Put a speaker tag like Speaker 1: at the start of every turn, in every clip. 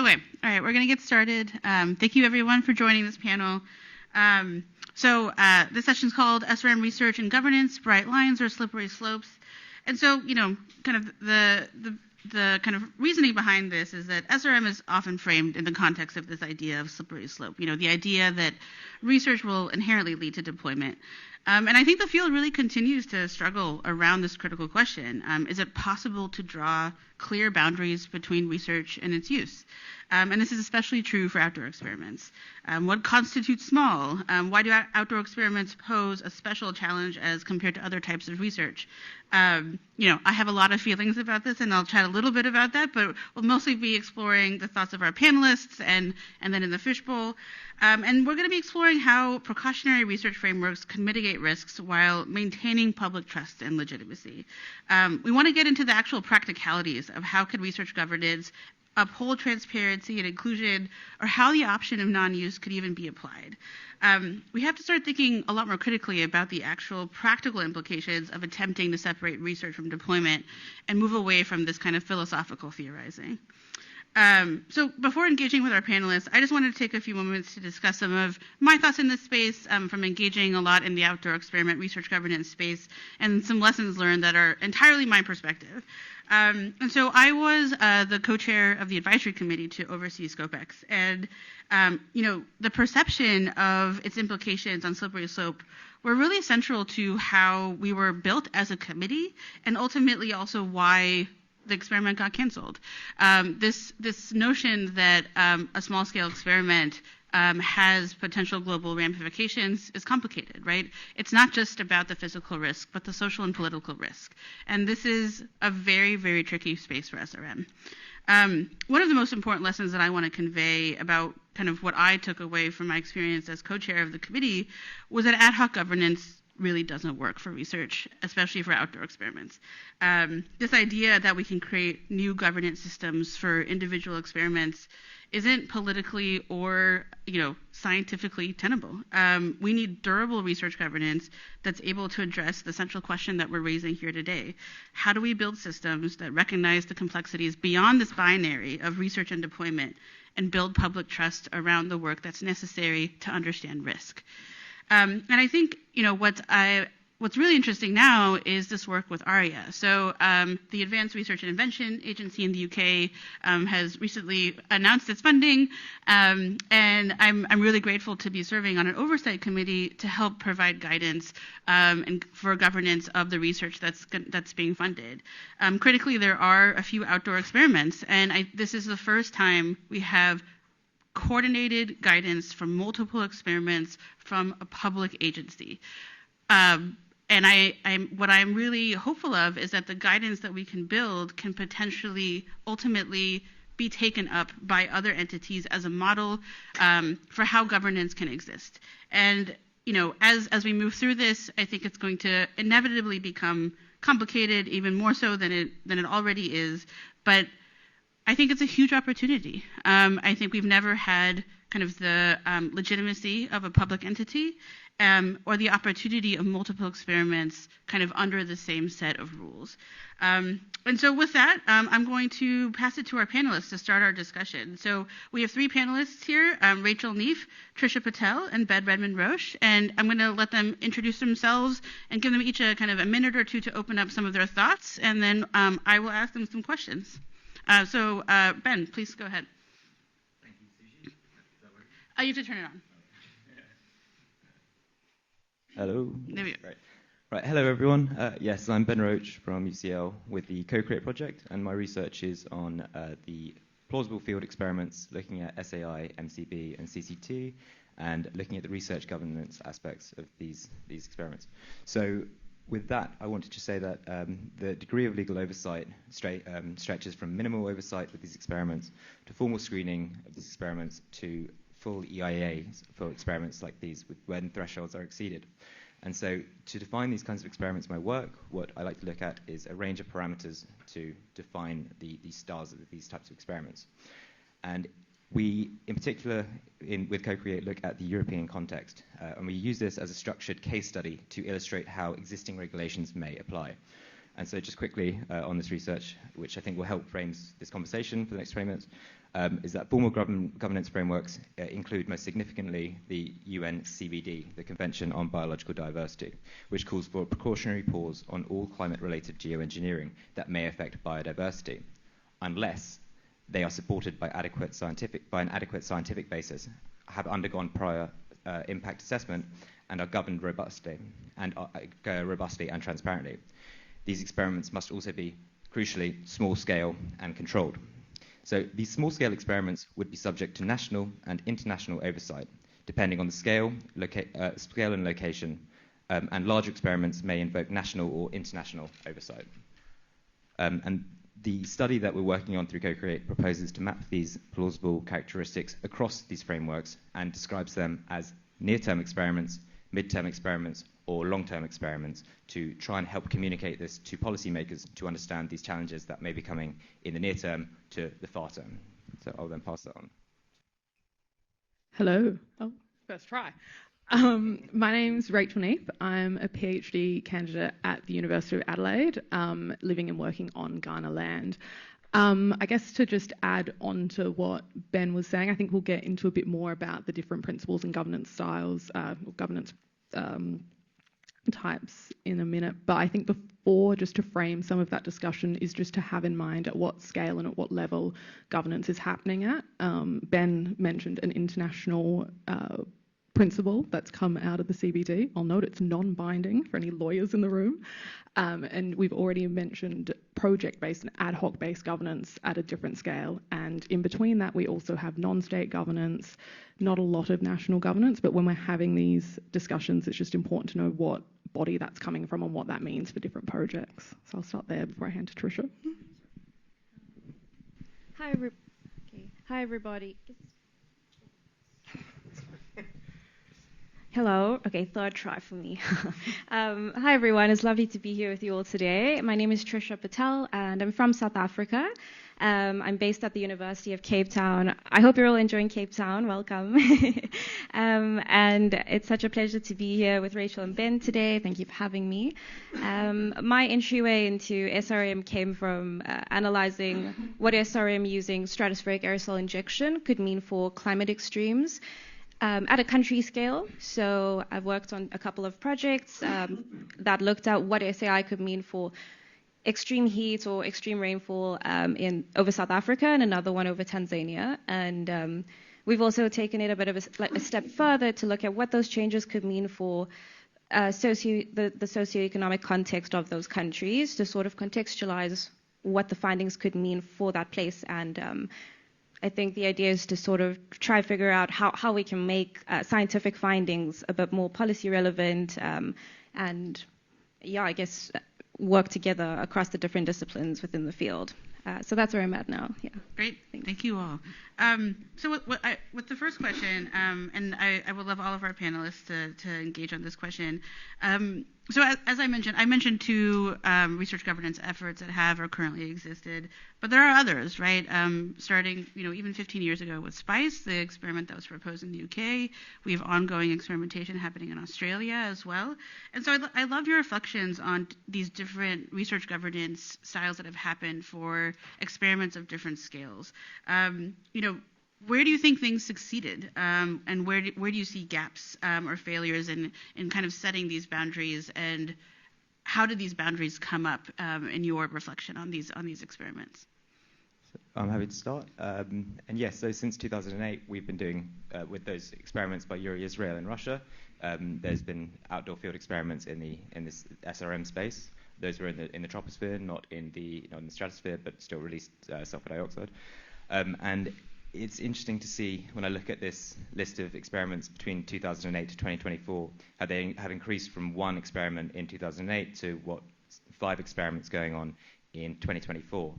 Speaker 1: All right, we're going to get started. Thank you, everyone, for joining this panel. This session is called SRM Research and Governance, Bright Lines or Slippery Slopes. And so, kind of the kind of reasoning behind this is that SRM is often framed in the context of this idea of slippery slope, the idea that research will inherently lead to deployment. And I think the field really continues to struggle around this critical question. Is it possible to draw clear boundaries between research and its use? And this is especially true for outdoor experiments. What constitutes small? Why do outdoor experiments pose a special challenge as compared to other types of research? I have a lot of feelings about this, and I'll chat a little bit about that, but we'll mostly be exploring the thoughts of our panelists and then in the fishbowl. And we're going to be exploring how precautionary research frameworks can mitigate risks while maintaining public trust and legitimacy. We want to get into the actual practicalities of how can research governance uphold transparency and inclusion, or how the option of non-use could even be applied. We have to start thinking a lot more critically about the actual practical implications of attempting to separate research from deployment and move away from this kind of philosophical theorizing. So before engaging with our panelists, I just wanted to take a few moments to discuss some of my thoughts in this space from engaging a lot in the outdoor experiment research governance space, and some lessons learned that are entirely my perspective. And so I was the co-chair of the advisory committee to oversee ScopeX, and the perception of its implications on slippery slope were really central to how we were built as a committee, and ultimately also why the experiment got canceled. This notion that a small-scale experiment has potential global ramifications is complicated, right? It's not just about the physical risk, but the social and political risk. And this is a very, very tricky space for SRM. One of the most important lessons that I want to convey about kind of what I took away from my experience as co-chair of the committee was that ad hoc governance really doesn't work for research, especially for outdoor experiments. This idea that we can create new governance systems for individual experiments isn't politically or scientifically tenable. We need durable research governance that's able to address the central question that we're raising here today. How do we build systems that recognize the complexities beyond this binary of research and deployment and build public trust around the work that's necessary to understand risk? And I think what's really interesting now is this work with ARIA. So the Advanced Research and Invention Agency in the UK has recently announced its funding, and I'm really grateful to be serving on an oversight committee to help provide guidance and for governance of the research that's being funded. Critically, there are a few outdoor experiments, and this is the first time we have coordinated guidance from multiple experiments from a public agency. What I'm really hopeful of is that the guidance that we can build can potentially ultimately be taken up by other entities as a model for how governance can exist. And as we move through this, I think it's going to inevitably become complicated, even more so than it already is. But I think it's a huge opportunity. I think we've never had kind of the legitimacy of a public entity or the opportunity of multiple experiments kind of under the same set of rules. And so with that, I'm going to pass it to our panelists to start our discussion. So we have three panelists here, Rachel Neef, Trisha Patel, and Redmond Roche. And I'm going to let them introduce themselves and give them each a kind of a minute or two to open up some of their thoughts. And then I will ask them some questions. So Ben, please go ahead.
Speaker 2: Thank you, Sushi. Does that work?
Speaker 1: You have to turn it on.
Speaker 2: Hello.
Speaker 1: There we go.
Speaker 2: Right. Hello, everyone. Yes, I'm Ben Roche from UCL with the Co-Create project, and my research is on the plausible field experiments looking at SAI, MCB, and CCT, and looking at the research governance aspects of these experiments. So with that, I wanted to say that the degree of legal oversight stretches from minimal oversight with these experiments to formal screening of these experiments to full EIA for experiments like these when thresholds are exceeded. And so to define these kinds of experiments in my work, what I like to look at is a range of parameters to define the stars of these types of experiments. And we, in particular, with Co-Create, look at the European context, and we use this as a structured case study to illustrate how existing regulations may apply. And so just quickly on this research, which I think will help frame this conversation for the next 20 minutes, is that formal governance frameworks include most significantly the UN CBD, the Convention on Biological Diversity, which calls for a precautionary pause on all climate-related geoengineering that may affect biodiversity, unless they are supported by an adequate scientific basis, have undergone prior impact assessment, and are governed robustly and transparently. These experiments must also be, crucially, small-scale and controlled. So these small-scale experiments would be subject to national and international oversight, depending on the scale and location, and larger experiments may invoke national or international oversight. And the study that we're working on through Co-Create proposes to map these plausible characteristics across these frameworks and describes them as near-term experiments, mid-term experiments, or long-term experiments to try and help communicate this to policymakers to understand these challenges that may be coming in the near term to the far term. So I'll then pass that on.
Speaker 3: Hello. Oh, first try. My name's Rachel Neef. I'm a PhD candidate at the University of Adelaide, living and working on Kaurna land. I guess to just add on to what Ben was saying, I think we'll get into a bit more about the different principles and governance styles, governance types in a minute. But I think before, just to frame some of that discussion, is just to have in mind at what scale and at what level governance is happening at. Ben mentioned an international principle that's come out of the CBD. I'll note it's non-binding for any lawyers in the room. And we've already mentioned project-based and ad hoc-based governance at a different scale. And in between that, we also have non-state governance, not a lot of national governance, but when we're having these discussions, it's just important to know what body that's coming from and what that means for different projects. So I'll start there before I hand to Trisha.
Speaker 4: Hi, everybody. Hello. Okay, third try for me. Hi, everyone. It's lovely to be here with you all today. My name is Trisha Patel, and I'm from South Africa. I'm based at the University of Cape Town. I hope you're all enjoying Cape Town. Welcome. And it's such a pleasure to be here with Rachel and Ben today. Thank you for having me. My entryway into SRM came from analyzing what SRM using stratospheric aerosol injection could mean for climate extremes. At a country scale. So I've worked on a couple of projects that looked at what SAI could mean for extreme heat or extreme rainfall over South Africa, and another one over Tanzania. And we've also taken it a bit of a step further to look at what those changes could mean for the socioeconomic context of those countries, to sort of contextualize what the findings could mean for that place. And I think the idea is to sort of try to figure out how we can make scientific findings a bit more policy relevant, and I guess work together across the different disciplines within the field. So that's where I'm at now. Yeah.
Speaker 1: Great. Thank you all. So with the first question, and I would love all of our panelists to engage on this question. So as I mentioned two research governance efforts that have or currently existed, but there are others, right? Starting, even 15 years ago with SPICE, the experiment that was proposed in the UK. We have ongoing experimentation happening in Australia as well. And so I love your reflections on these different research governance styles that have happened for experiments of different scales. Where do you think things succeeded, and where do you see gaps or failures in kind of setting these boundaries, and how did these boundaries come up in your reflection on these experiments?
Speaker 2: I'm happy to start. And yes, so since 2008, we've been doing with those experiments by Yuri, Israel, and Russia. There's been outdoor field experiments in this SRM space. Those were in the troposphere, not in the stratosphere, but still released sulfur dioxide. And it's interesting to see when I look at this list of experiments between 2008 to 2024, how they have increased from one experiment in 2008 to 5 experiments going on in 2024.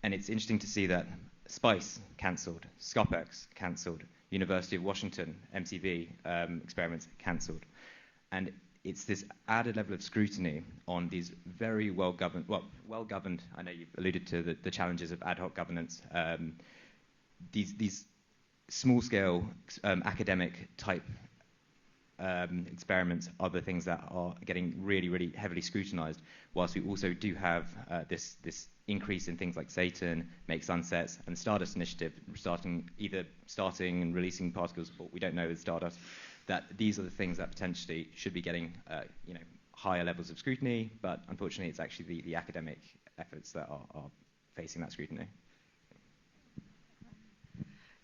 Speaker 2: And it's interesting to see that SPICE cancelled, SCOPEX cancelled, University of Washington, MCV experiments cancelled. And it's this added level of scrutiny on these very well-governed, I know you've alluded to the challenges of ad hoc governance. These small-scale academic type experiments are the things that are getting really, really heavily scrutinized, whilst we also do have this increase in things like Satan, Make Sunsets, and the Stardust Initiative, starting and releasing particles, or we don't know with Stardust, that these are the things that potentially should be getting higher levels of scrutiny, but unfortunately it's actually the academic efforts that are facing that scrutiny.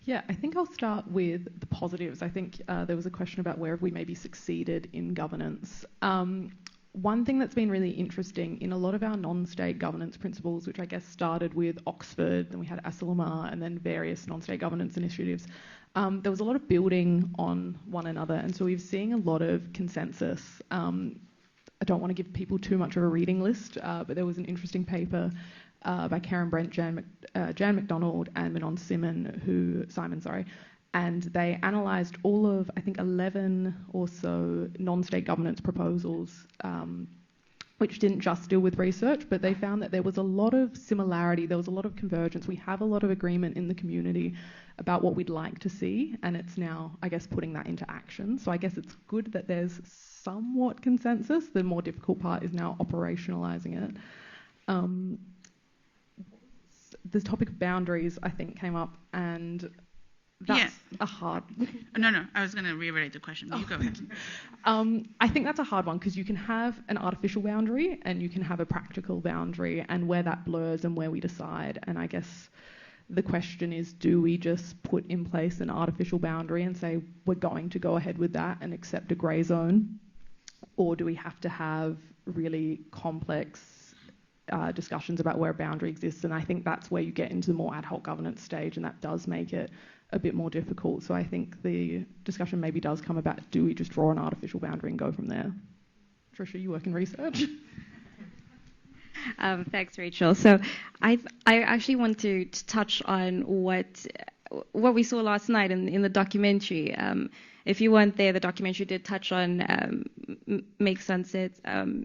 Speaker 3: Yeah, I think I'll start with the positives. I think there was a question about where have we maybe succeeded in governance. One thing that's been really interesting in a lot of our non-state governance principles, which I guess started with Oxford, then we had Asilomar, and then various non-state governance initiatives, there was a lot of building on one another, and so we're seeing a lot of consensus. I don't want to give people too much of a reading list, but there was an interesting paper by Karen Brent, Jan McDonald, and Simon, and they analysed all of, I think, 11 or so non-state governance proposals, which didn't just deal with research, but they found that there was a lot of similarity, there was a lot of convergence. We have a lot of agreement in the community about what we'd like to see, and it's now, I guess, putting that into action. So I guess it's good that there's somewhat consensus. The more difficult part is now operationalising it. The topic of boundaries, I think, came up, and that's a hard...
Speaker 1: No, I was going to reiterate the question. You go ahead.
Speaker 3: I think that's a hard one because you can have an artificial boundary and you can have a practical boundary, and where that blurs and where we decide. And I guess the question is, do we just put in place an artificial boundary and say we're going to go ahead with that and accept a grey zone? Or do we have to have really complex discussions about where a boundary exists? And I think that's where you get into the more ad hoc governance stage, and that does make it a bit more difficult. So I think the discussion maybe does come about, do we just draw an artificial boundary and go from there? Trisha, you work in research.
Speaker 4: Thanks, Rachel. So I actually want to touch on what we saw last night in the documentary. If you weren't there, the documentary did touch on Make Sunsets,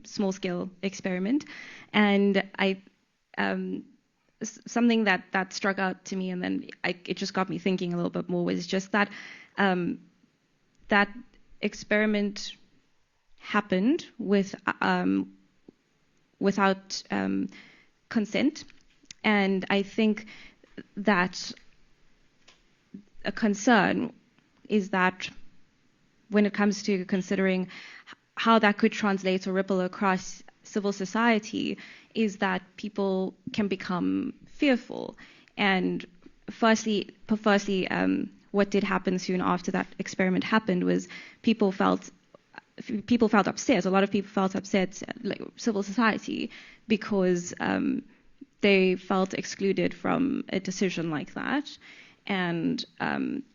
Speaker 4: small-scale experiment. And something that struck out to me, and then it just got me thinking a little bit more, was just that that experiment happened without consent. And I think that a concern is that when it comes to considering how that could translate or ripple across civil society, is that people can become fearful. And firstly, what did happen soon after that experiment happened was people felt upset. A lot of people felt upset, like civil society, because they felt excluded from a decision like that. And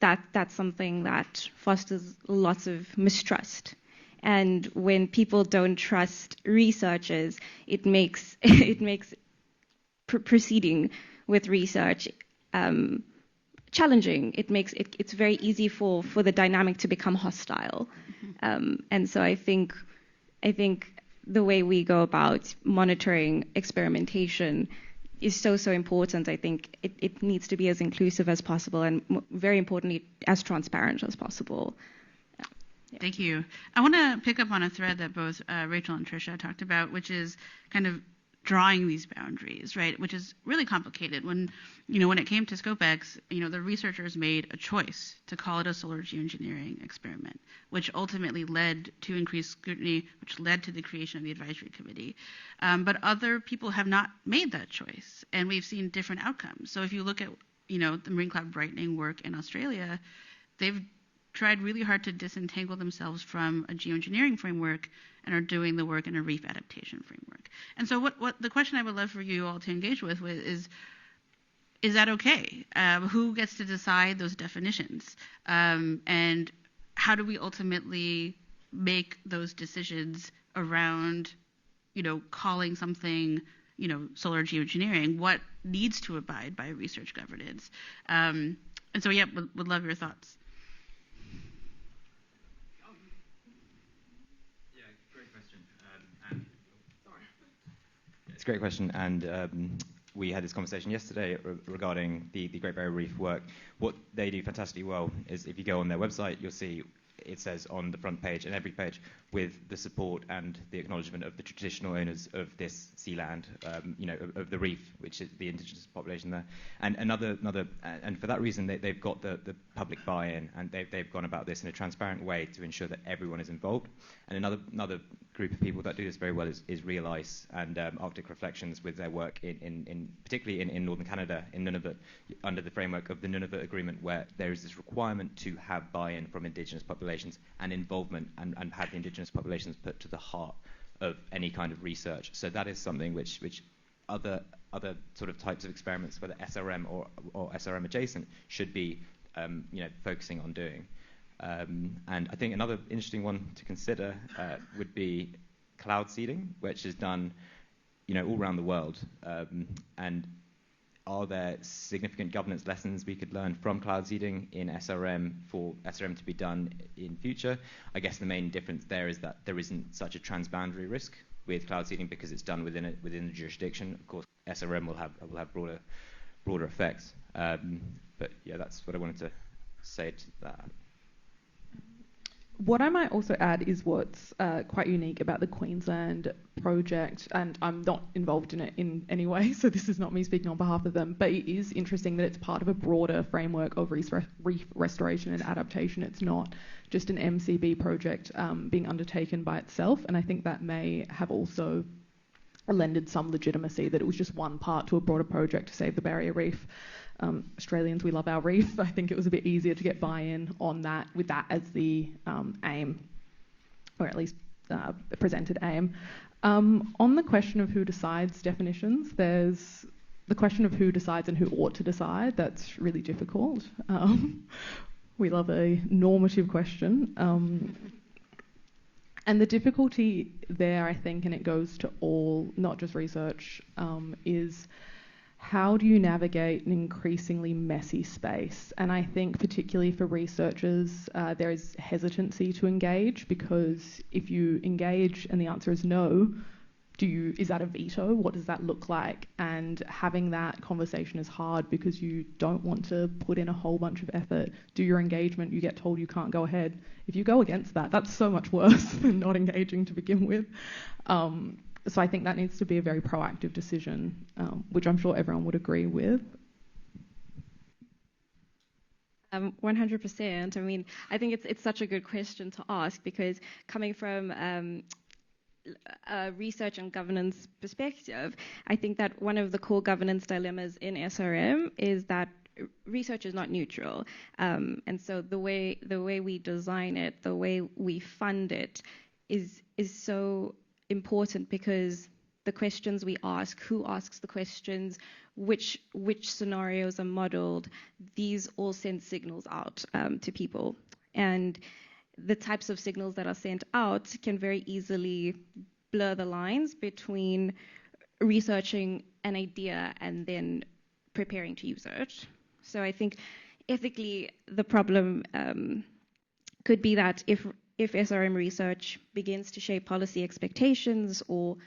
Speaker 4: that's something that fosters lots of mistrust. And when people don't trust researchers, it makes proceeding with research challenging. It's very easy for the dynamic to become hostile. And so I think the way we go about monitoring experimentation is so important. I think it needs to be as inclusive as possible, and very importantly, as transparent as possible.
Speaker 1: Yeah. Thank you. I want to pick up on a thread that both Rachel and Trisha talked about, which is kind of drawing these boundaries, right? Which is really complicated. When it came to ScopeX, the researchers made a choice to call it a solar geoengineering experiment, which ultimately led to increased scrutiny, which led to the creation of the advisory committee. But other people have not made that choice, and we've seen different outcomes. So if you look at, the marine cloud brightening work in Australia, they've tried really hard to disentangle themselves from a geoengineering framework and are doing the work in a reef adaptation framework. And so what the question I would love for you all to engage with is that okay? Who gets to decide those definitions? And how do we ultimately make those decisions around, calling something, solar geoengineering? What needs to abide by research governance? And so, would love your thoughts.
Speaker 2: It's a great question, and we had this conversation yesterday regarding the Great Barrier Reef work. What they do fantastically well is if you go on their website, you'll see it says on the front page and every page, with the support and the acknowledgement of the traditional owners of this sea land, of the reef, which is the indigenous population there. And for that reason, they've got the public buy-in, and they've gone about this in a transparent way to ensure that everyone is involved. And another group of people that do this very well is Real Ice and Arctic Reflections, with their work particularly in northern Canada, in Nunavut, under the framework of the Nunavut Agreement, where there is this requirement to have buy-in from indigenous populations and involvement, and have the indigenous populations put to the heart of any kind of research. So that is something which other sort of types of experiments, whether SRM or SRM adjacent, should be focusing on doing. And I think another interesting one to consider would be cloud seeding, which is done all around the world. And are there significant governance lessons we could learn from cloud seeding in SRM for SRM to be done in future? I guess the main difference there is that there isn't such a transboundary risk with cloud seeding because it's done within the jurisdiction. Of course, SRM will have broader effects. But yeah, that's what I wanted to say to that.
Speaker 3: What I might also add is what's quite unique about the Queensland project, and I'm not involved in it in any way, so this is not me speaking on behalf of them, but it is interesting that it's part of a broader framework of reef restoration and adaptation. It's not just an MCB project being undertaken by itself, and I think that may have also lended some legitimacy that it was just one part to a broader project to save the barrier reef. Australians, we love our reef. I think it was a bit easier to get buy-in on that, with that as the aim, or at least presented aim. On the question of who decides definitions, there's the question of who decides and who ought to decide. That's really difficult. We love a normative question. And the difficulty there, I think, and it goes to all, not just research, is how do you navigate an increasingly messy space? And I think particularly for researchers, there is hesitancy to engage, because if you engage and the answer is no, is that a veto? What does that look like? And having that conversation is hard because you don't want to put in a whole bunch of effort, do your engagement, you get told you can't go ahead. If you go against that, that's so much worse than not engaging to begin with. So I think that needs to be a very proactive decision, which I'm sure everyone would agree with.
Speaker 4: 100%. I mean, I think it's such a good question to ask, because coming from a research and governance perspective, I think that one of the core governance dilemmas in SRM is that research is not neutral, and so the way we design it, the way we fund it, is so important, because the questions we ask, who asks the questions, which scenarios are modeled, these all send signals out to people, and the types of signals that are sent out can very easily blur the lines between researching an idea and then preparing to use it. So I think ethically the problem could be that if SRM research begins to shape policy expectations or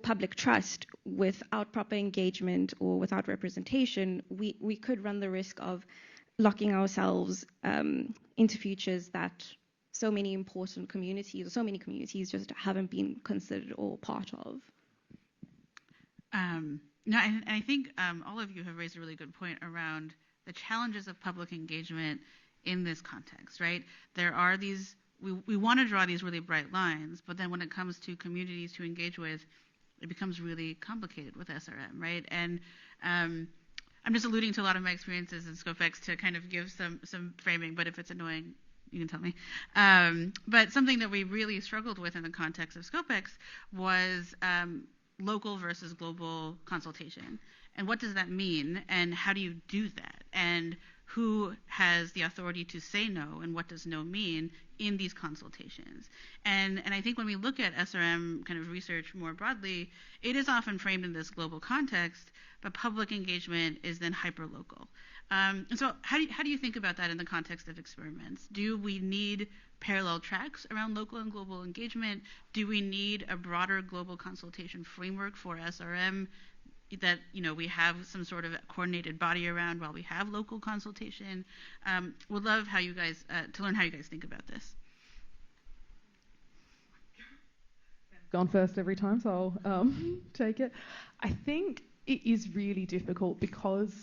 Speaker 4: public trust without proper engagement or without representation, we could run the risk of locking ourselves into futures that so many important communities, or so many communities, just haven't been considered or part of.
Speaker 1: No, and I think all of you have raised a really good point around the challenges of public engagement in this context, right? There are these, we want to draw these really bright lines, but then when it comes to communities to engage with, it becomes really complicated with SRM, right? And I'm just alluding to a lot of my experiences in ScopeX to kind of give some framing, but if it's annoying, you can tell me. But something that we really struggled with in the context of ScopeX was local versus global consultation. And what does that mean? And how do you do that? And who has the authority to say no? And what does no mean in these consultations? And I think when we look at SRM kind of research more broadly, it is often framed in this global context, but public engagement is then hyper-local. And so how do you think about that in the context of experiments? Do we need parallel tracks around local and global engagement? Do we need a broader global consultation framework for SRM that we have some sort of coordinated body around while we have local consultation? Would love how you guys to learn how you guys think about this.
Speaker 3: gone first every time, so I'll take it. I think it is really difficult because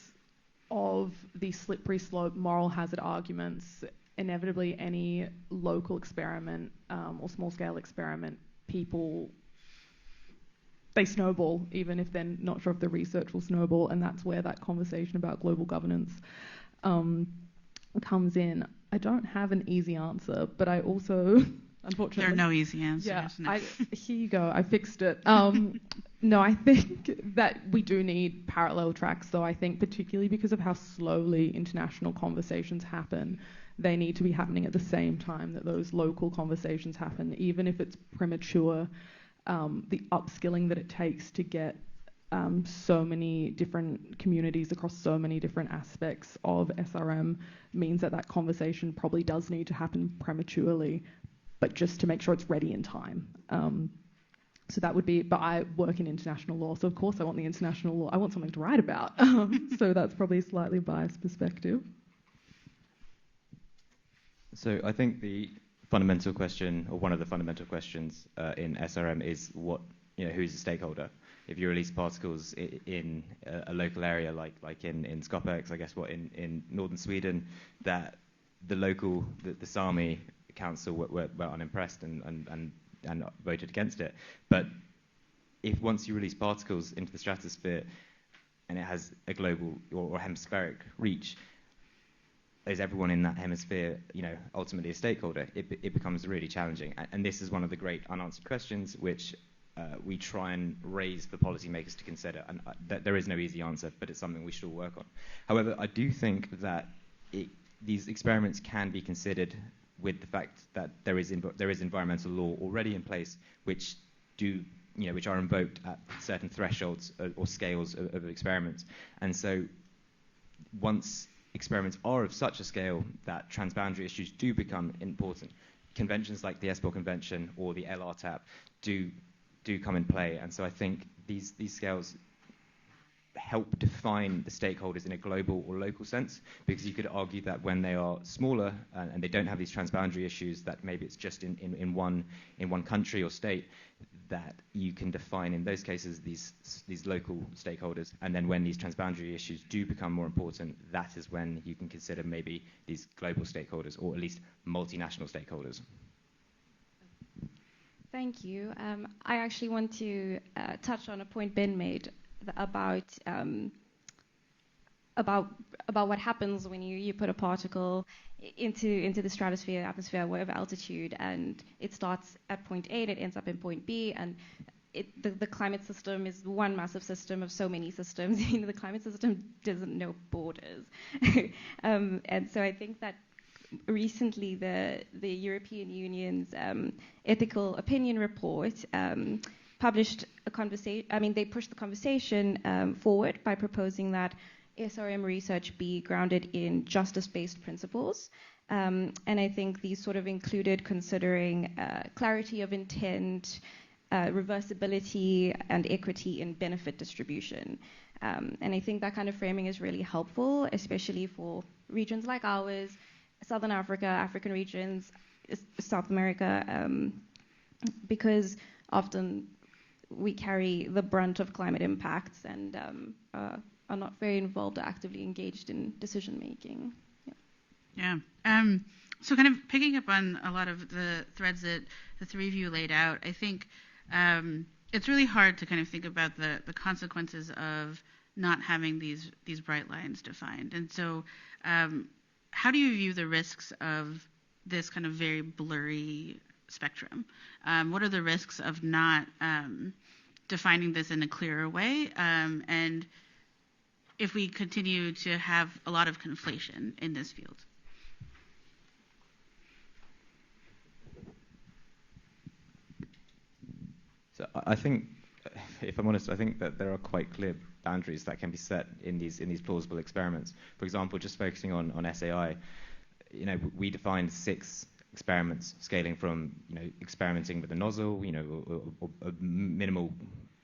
Speaker 3: of the slippery slope moral hazard arguments. Inevitably, any local experiment or small-scale experiment, people, they snowball, even if they're not sure if the research will snowball, and that's where that conversation about global governance comes in. I don't have an easy answer, but I also, unfortunately...
Speaker 1: There are no easy answers.
Speaker 3: Yeah, here you go, I fixed it. No, I think that we do need parallel tracks, though. I think particularly because of how slowly international conversations happen, they need to be happening at the same time that those local conversations happen, even if it's premature. The upskilling that it takes to get so many different communities across so many different aspects of SRM means that that conversation probably does need to happen prematurely, but just to make sure it's ready in time. So that would be, but I work in international law, so of course I want the international law, I want something to write about. So that's probably a slightly biased perspective.
Speaker 2: So I think the fundamental question, or one of the fundamental questions in SRM is who's a stakeholder? If you release particles in a local area like in Skopjex, I guess in northern Sweden, that the Sami council were unimpressed and voted against it. But if once you release particles into the stratosphere and it has a global or hemispheric reach, is everyone in that hemisphere, ultimately a stakeholder? It becomes really challenging. And this is one of the great unanswered questions which we try and raise for policymakers to consider. And there is no easy answer, but it's something we should all work on. However, I do think that these experiments can be considered with the fact that there is environmental law already in place which are invoked at certain thresholds or scales of experiments. And so once experiments are of such a scale that transboundary issues do become important, conventions like the ESPOR Convention or the LRTAP do come in play. And so I think these scales help define the stakeholders in a global or local sense, because you could argue that when they are smaller and they don't have these transboundary issues, that maybe it's just in one country or state, that you can define in those cases these local stakeholders. And then when these transboundary issues do become more important, that is when you can consider maybe these global stakeholders, or at least multinational stakeholders.
Speaker 4: Thank you. I actually want to touch on a point Ben made about what happens when you put a particle into the stratosphere, atmosphere, whatever altitude, and it starts at point A and it ends up in point B, and the climate system is one massive system of so many systems. The climate system doesn't know borders. And so I think that recently the European Union's ethical opinion report published a conversation. They pushed the conversation forward by proposing that SRM research be grounded in justice-based principles. And I think these sort of included considering clarity of intent, reversibility, and equity in benefit distribution. And I think that kind of framing is really helpful, especially for regions like ours, Southern Africa, African regions, South America, because often we carry the brunt of climate impacts and are not very involved or actively engaged in decision making.
Speaker 1: Yeah. So kind of picking up on a lot of the threads that the three of you laid out, I think it's really hard to kind of think about the consequences of not having these bright lines defined. And so how do you view the risks of this kind of very blurry spectrum? What are the risks of not defining this in a clearer way? And if we continue to have a lot of conflation in this field?
Speaker 2: So I think, if I'm honest, I think that there are quite clear boundaries that can be set in these plausible experiments. For example, just focusing on SAI, we defined 6 experiments scaling from experimenting with a nozzle, or minimal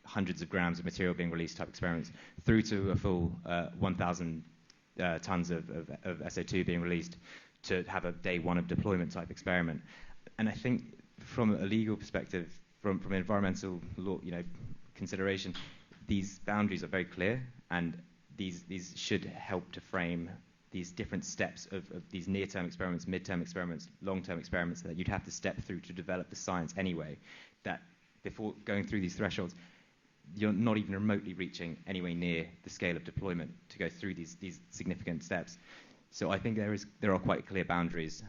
Speaker 2: hundreds of grams of material being released type experiments, through to a full 1,000 tons of SO2 being released, to have a day one of deployment type experiment. And I think from a legal perspective, from an environmental law, consideration, these boundaries are very clear, and these should help to frame these different steps of these near-term experiments, mid-term experiments, long-term experiments that you'd have to step through to develop the science anyway, that before going through these thresholds, you're not even remotely reaching anywhere near the scale of deployment to go through these significant steps. So I think there are quite clear boundaries,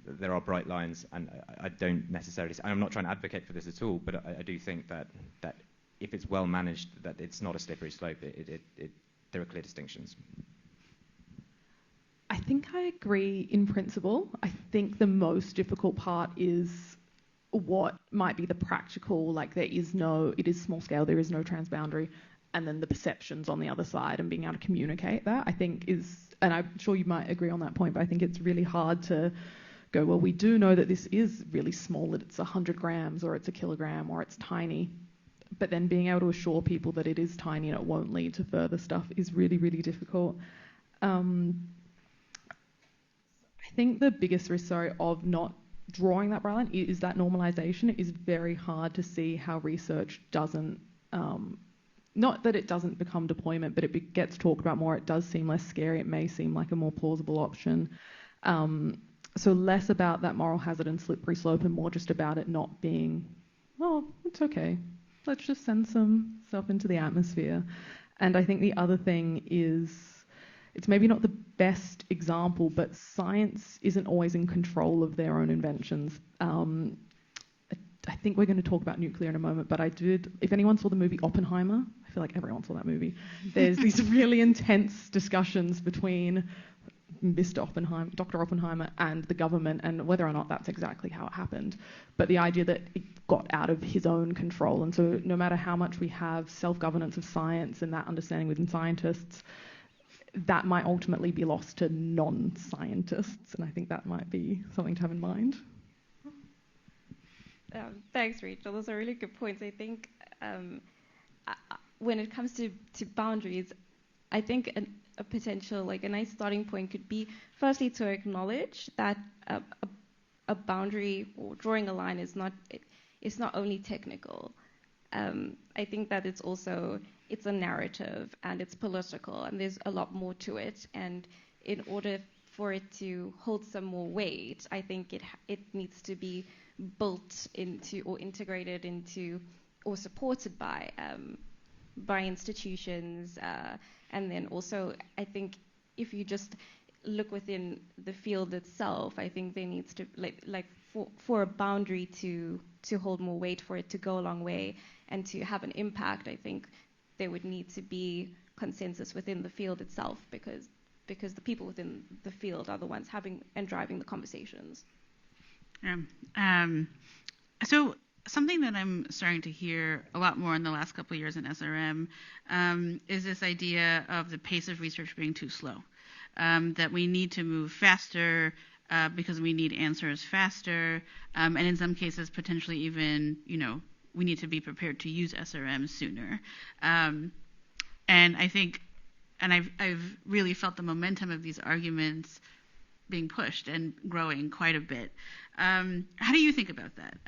Speaker 2: there are bright lines, and I don't necessarily, I'm not trying to advocate for this at all, but I do think that if it's well managed, that it's not a slippery slope. There are clear distinctions.
Speaker 3: I think I agree in principle. I think the most difficult part is what might be the practical, like it is small scale, there is no transboundary, and then the perceptions on the other side and being able to communicate that, I think and I'm sure you might agree on that point, but I think it's really hard to go, well, we do know that this is really small, that it's 100 grams or it's a kilogram or it's tiny, but then being able to assure people that it is tiny and it won't lead to further stuff is really, really difficult. I think the biggest risk, of not drawing that bright line is that normalization. It is very hard to see how research doesn't, not that it doesn't become deployment, but it gets talked about more. It does seem less scary. It may seem like a more plausible option. So less about that moral hazard and slippery slope and more just about it not being, oh, it's okay. Let's just send some stuff into the atmosphere. And I think the other thing is, it's maybe not the best example, but science isn't always in control of their own inventions. I think we're going to talk about nuclear in a moment, but if anyone saw the movie Oppenheimer, I feel like everyone saw that movie. There's these really intense discussions between Dr. Oppenheimer and the government, and whether or not that's exactly how it happened. But the idea that it got out of his own control. And so no matter how much we have self-governance of science and that understanding within scientists, that might ultimately be lost to non-scientists, and I think that might be something to have in mind.
Speaker 4: Thanks, Rachel. Those are really good points. I think when it comes to boundaries, I think a potential, a nice starting point could be, firstly, to acknowledge that a boundary or drawing a line is not only technical. I think that it's a narrative and it's political and there's a lot more to it. And in order for it to hold some more weight, I think it needs to be built into or integrated into or supported by institutions. And then also, I think if you just look within the field itself, I think there needs to, for a boundary to hold more weight, for it to go a long way and to have an impact, I think there would need to be consensus within the field itself, because the people within the field are the ones having and driving the conversations.
Speaker 1: So something that I'm starting to hear a lot more in the last couple of years in SRM is this idea of the pace of research being too slow, that we need to move faster because we need answers faster, and in some cases potentially even, we need to be prepared to use SRM sooner. And I think, and I've really felt the momentum of these arguments being pushed and growing quite a bit. How do you think about that?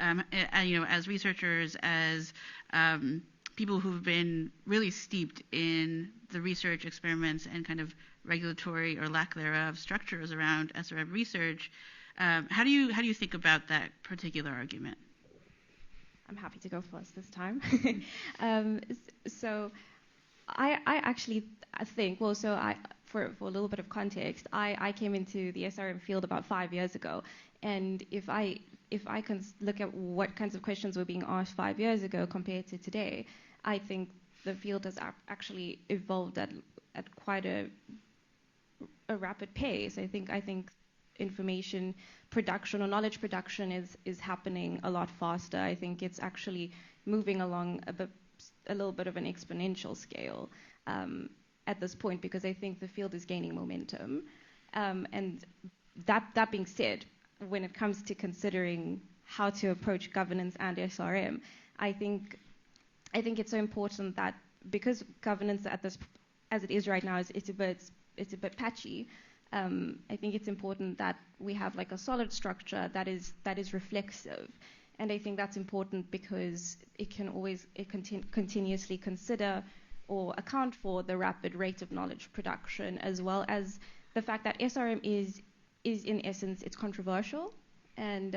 Speaker 1: As researchers, as people who've been really steeped in the research experiments and kind of regulatory or lack thereof structures around SRM research, how do you think about that particular argument?
Speaker 4: I'm happy to go first this time. So I actually think, for a little bit of context, I came into the SRM field about 5 years ago, and if I can look at what kinds of questions were being asked 5 years ago compared to today, I think the field has actually evolved at quite a rapid pace. I think information production or knowledge production is happening a lot faster. I think it's actually moving along a little bit of an exponential scale at this point, because I think the field is gaining momentum. And that being said, when it comes to considering how to approach governance and SRM, I think it's so important that, because governance as it is right now, it's a bit patchy. I think it's important that we have a solid structure that is reflexive, And I think that's important because it can continuously consider or account for the rapid rate of knowledge production, as well as the fact that SRM is in essence, it's controversial, and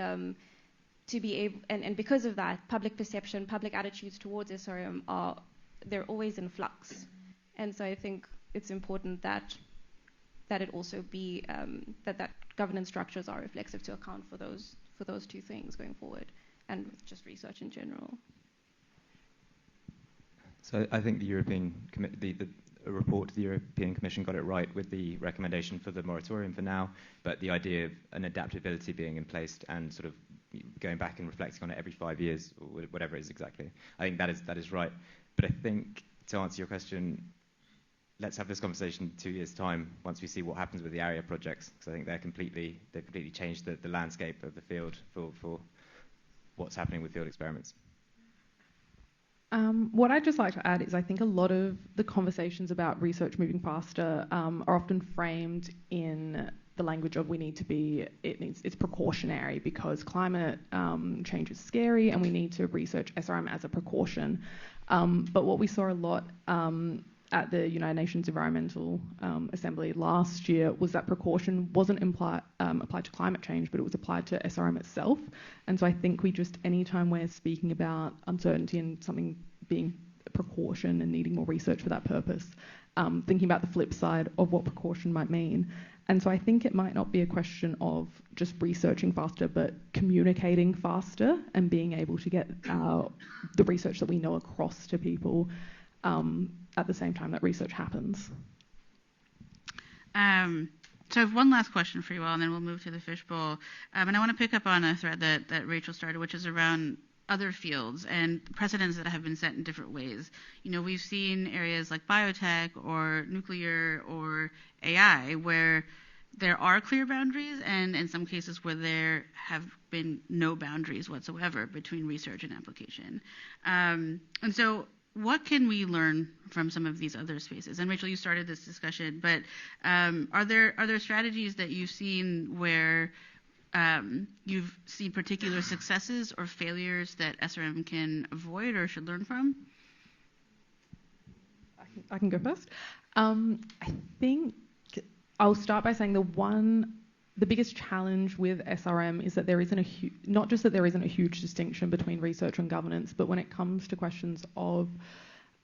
Speaker 4: to be able, and because of that, public perception, public attitudes towards SRM they're always in flux, and so I think it's important that it also be that governance structures are reflexive to account for those two things going forward, and just research in general.
Speaker 2: So I think the report to the European Commission got it right with the recommendation for the moratorium for now, but the idea of an adaptability being in place and sort of going back and reflecting on it every 5 years, or whatever it is exactly, I think that is right. But I think, to answer your question, let's have this conversation in 2 years' time once we see what happens with the area projects, because I think they've completely changed the landscape of the field for what's happening with field experiments.
Speaker 3: What I'd just like to add is I think a lot of the conversations about research moving faster are often framed in the language of it's precautionary because climate change is scary and we need to research SRM as a precaution. But what we saw a lot at the United Nations Environmental Assembly last year was that precaution wasn't applied to climate change, but it was applied to SRM itself. And so I think anytime we're speaking about uncertainty and something being a precaution and needing more research for that purpose, thinking about the flip side of what precaution might mean. And so I think it might not be a question of just researching faster, but communicating faster and being able to get the research that we know across to people at the same time that research happens.
Speaker 1: So I have one last question for you all, and then we'll move to the fishbowl. And I want to pick up on a thread that Rachel started, which is around other fields and precedents that have been set in different ways. We've seen areas like biotech or nuclear or AI where there are clear boundaries, and in some cases where there have been no boundaries whatsoever between research and application. And so what can we learn from some of these other spaces? And Rachel, you started this discussion, but are there strategies that you've seen where you've seen particular successes or failures that SRM can avoid or should learn from?
Speaker 3: I can go first. I think I'll start by saying the biggest challenge with SRM is that there isn't not just that there isn't a huge distinction between research and governance, but when it comes to questions of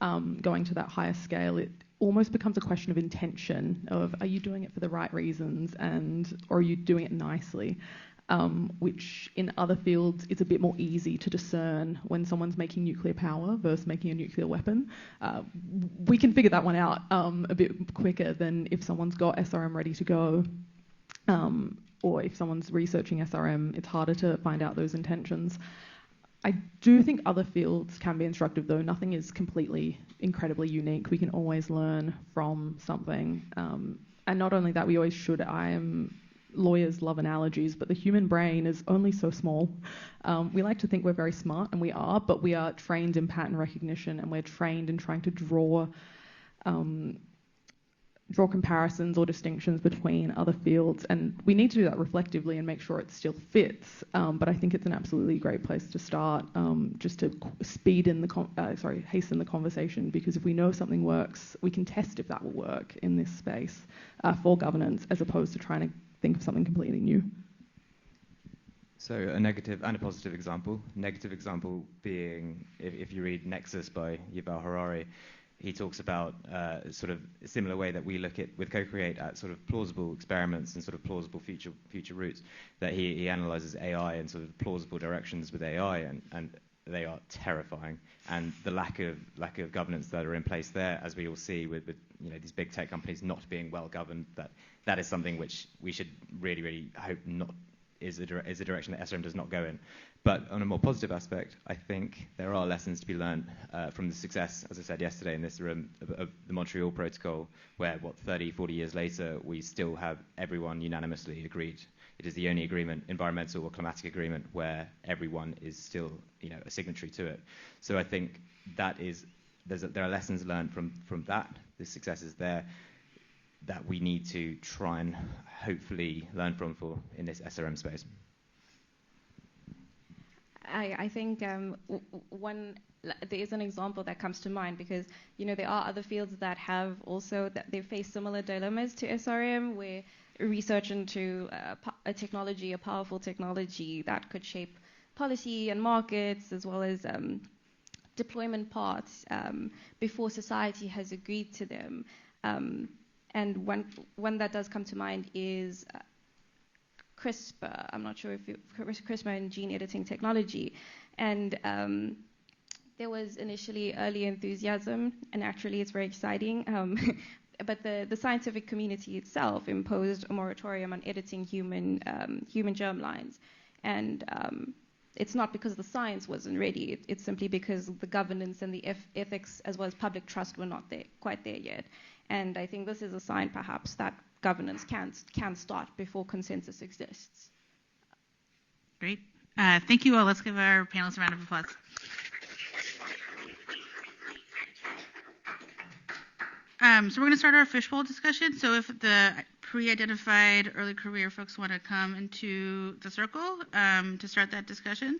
Speaker 3: going to that higher scale, it almost becomes a question of intention of, are you doing it for the right reasons or are you doing it nicely? Which in other fields is a bit more easy to discern when someone's making nuclear power versus making a nuclear weapon. We can figure that one out a bit quicker than if someone's got SRM ready to go. Or if someone's researching SRM, it's harder to find out those intentions. I do think other fields can be instructive, though. Nothing is completely incredibly unique. We can always learn from something. And not only that, we always should. Lawyers love analogies, but the human brain is only so small. We like to think we're very smart, and we are, but we are trained in pattern recognition, and we're trained in trying to draw comparisons or distinctions between other fields, and we need to do that reflectively and make sure it still fits. But I think it's an absolutely great place to start, just to hasten the conversation, because if we know something works, we can test if that will work in this space for governance, as opposed to trying to think of something completely new.
Speaker 2: So a negative and a positive example. Negative example being, if you read Nexus by Yuval Harari, he talks about sort of a similar way that we look at with co-create at sort of plausible experiments and sort of plausible future routes, that he analyzes AI and sort of plausible directions with AI, and they are terrifying. And the lack of governance that are in place there, as we all see with these big tech companies not being well governed, that is something which we should really, really hope not is a direction that SRM does not go in. But on a more positive aspect, I think there are lessons to be learned from the success, as I said yesterday in this room, of the Montreal Protocol, where 30, 40 years later, we still have everyone unanimously agreed. It is the only agreement, environmental or climatic agreement, where everyone is still a signatory to it. So I think there are lessons learned from that. The success is there that we need to try and hopefully learn from in this SRM space.
Speaker 4: I think there is an example that comes to mind because there are other fields that have also that they face similar dilemmas to SRM, where research into a powerful technology that could shape policy and markets as well as deployment paths before society has agreed to them. And one that does come to mind is CRISPR. I'm not sure if CRISPR and gene editing technology. And there was initially early enthusiasm, and actually it's very exciting. But the scientific community itself imposed a moratorium on editing human germlines. And it's not because the science wasn't ready. It's simply because the governance and the ethics as well as public trust were not quite there yet. And I think this is a sign perhaps that governance can start before consensus exists.
Speaker 1: Great. Thank you all. Let's give our panelists a round of applause. So we're going to start our fishbowl discussion. So if the pre-identified early career folks want to come into the circle to start that discussion.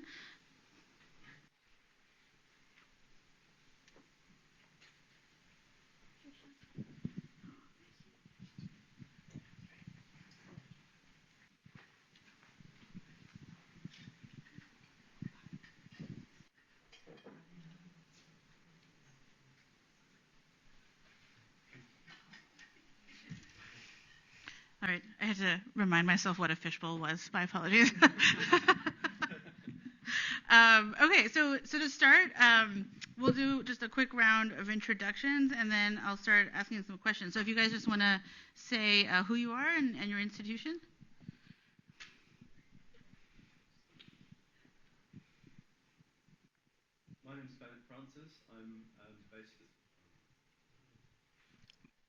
Speaker 1: All right, I had to remind myself what a fishbowl was. My apologies. Okay, so to start, we'll do just a quick round of introductions, and then I'll start asking some questions. So if you guys just want to say who you are and your institution.
Speaker 5: My name's Bennett Francis.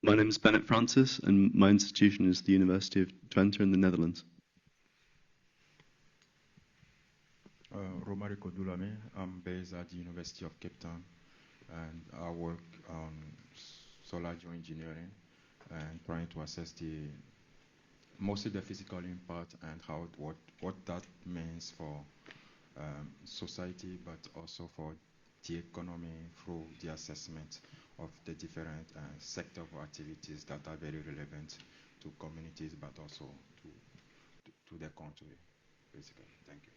Speaker 5: My name is Bennett Francis, and my institution is the University of Twente in the Netherlands.
Speaker 6: Romarico Dulame. I'm based at the University of Cape Town, and I work on solar geoengineering and trying to assess mostly the physical impact and what that means for society, but also for the economy through the assessment of the different sector of activities that are very relevant to communities, but also to the country, basically. Thank you.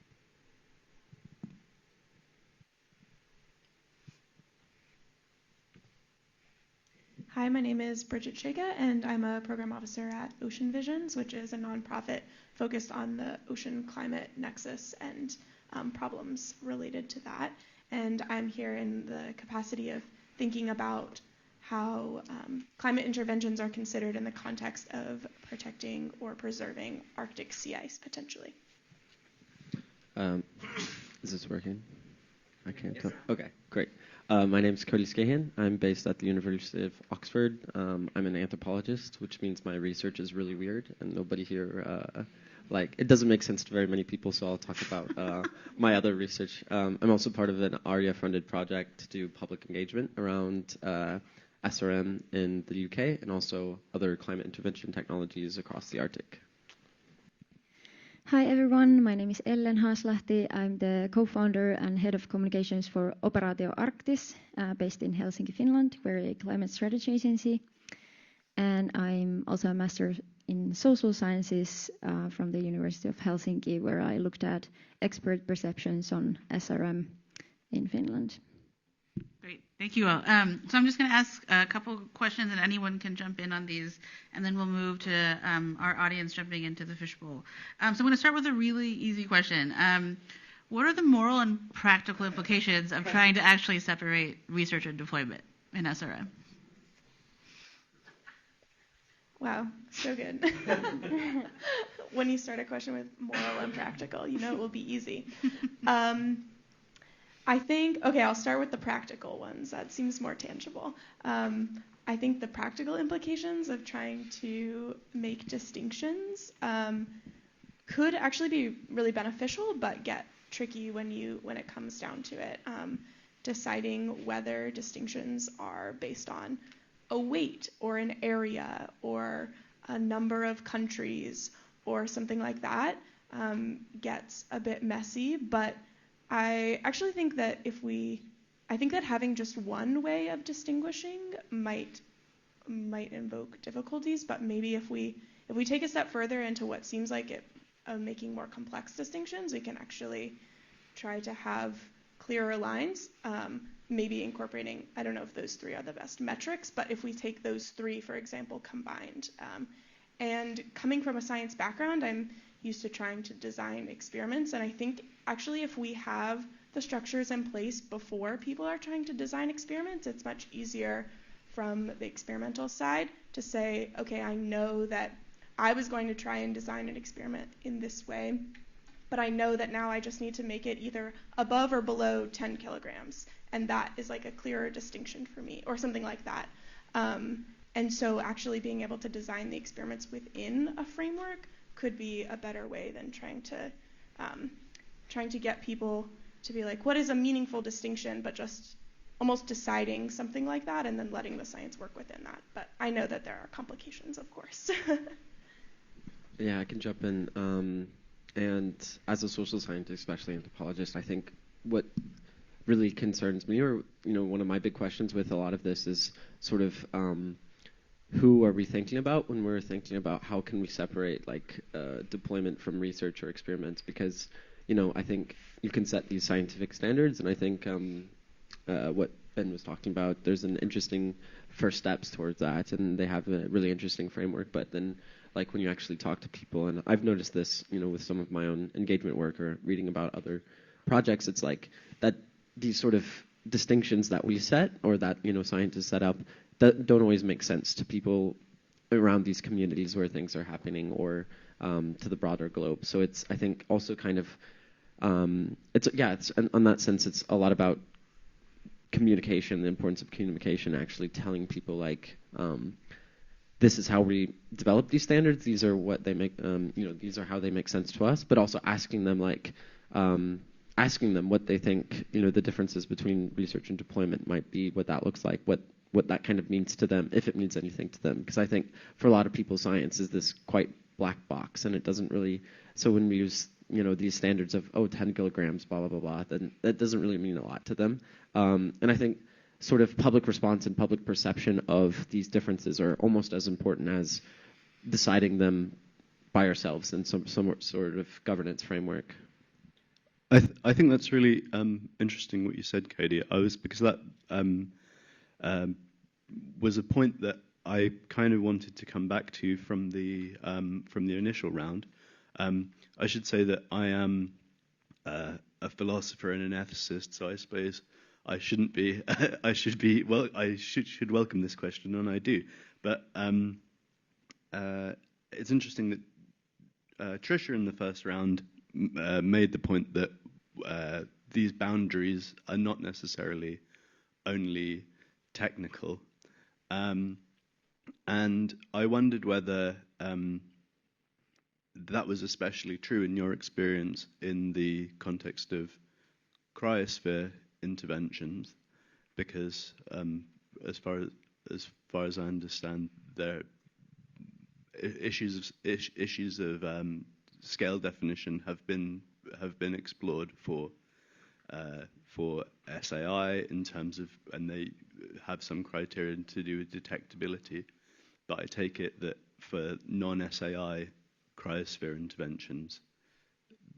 Speaker 7: Hi, my name is Bridget Chega, and I'm a program officer at Ocean Visions, which is a nonprofit focused on the ocean climate nexus and problems related to that. And I'm here in the capacity of thinking about how climate interventions are considered in the context of protecting or preserving Arctic sea ice, potentially.
Speaker 8: Is this working? I can't tell. Okay, great. My name is Cody Scahan. I'm based at the University of Oxford. I'm an anthropologist, which means my research is really weird, and nobody here, it doesn't make sense to very many people, so I'll talk about my other research. I'm also part of an ARIA-funded project to do public engagement around SRM in the UK and also other climate intervention technologies across the Arctic.
Speaker 9: Hi everyone, my name is Ellen Haaslahti. I'm the co-founder and head of communications for Operaatio Arctis, based in Helsinki, Finland. We're a climate strategy agency. And I'm also a master in social sciences from the University of Helsinki, where I looked at expert perceptions on SRM in Finland.
Speaker 1: Great, thank you all. So I'm just going to ask a couple questions, and anyone can jump in on these, and then we'll move to our audience jumping into the fishbowl. So I'm going to start with a really easy question. What are the moral and practical implications of trying to actually separate research and deployment in SRM?
Speaker 7: Wow, so good. When you start a question with moral and practical, you know it will be easy. I think, I'll start with the practical ones. That seems more tangible. I think the practical implications of trying to make distinctions could actually be really beneficial, but get tricky when it comes down to it. Deciding whether distinctions are based on a weight or an area or a number of countries or something like that gets a bit messy, but I actually think that I think that having just one way of distinguishing might invoke difficulties, but maybe if we take a step further into what seems like it making more complex distinctions, we can actually try to have clearer lines, maybe incorporating, I don't know if those three are the best metrics, but if we take those three, for example, combined. And coming from a science background, I'm used to trying to design experiments, and I think actually if we have the structures in place before people are trying to design experiments, it's much easier from the experimental side to say, okay, I know that I was going to try and design an experiment in this way, but I know that now I just need to make it either above or below 10 kilograms, and that is like a clearer distinction for me, or something like that. And so actually being able to design the experiments within a framework could be a better way than trying to get people to be like, what is a meaningful distinction, but just almost deciding something like that and then letting the science work within that. But I know that there are complications, of course.
Speaker 8: Yeah, I can jump in. And as a social scientist, especially anthropologist, I think what really concerns me, or one of my big questions with a lot of this is sort of who are we thinking about when we're thinking about how can we separate deployment from research or experiments? Because I think you can set these scientific standards, and I think what Ben was talking about, there's an interesting first steps towards that, and they have a really interesting framework. But then, when you actually talk to people, and I've noticed this, with some of my own engagement work or reading about other projects, it's like that these sort of distinctions that we set or that scientists set up that don't always make sense to people around these communities where things are happening, or to the broader globe. So it's, I think, also kind of it's on that sense, it's a lot about communication, the importance of communication, actually telling people this is how we develop these standards. These are what they make. These are how they make sense to us. But also asking them what they think. The differences between research and deployment might be, what that looks like, what that kind of means to them, if it means anything to them. Because I think for a lot of people, science is this quite black box, and it doesn't really. So when we use these standards of 10 kilograms, blah blah blah blah, then that doesn't really mean a lot to them. And I think sort of public response and public perception of these differences are almost as important as deciding them by ourselves in some sort of governance framework.
Speaker 5: I think that's really interesting what you said, Cody. Because that was a point that I kind of wanted to come back to from the initial round. I should say that I am a philosopher and an ethicist, so I suppose I shouldn't be. I should be. Well, I should welcome this question, and I do. But it's interesting that Trisha in the first round made the point that these boundaries are not necessarily only technical, and I wondered whether that was especially true in your experience in the context of cryosphere interventions, because as far as I understand, there issues of scale definition have been explored for SAI in terms of, and they have some criteria to do with detectability. But I take it that for non-SAI cryosphere interventions,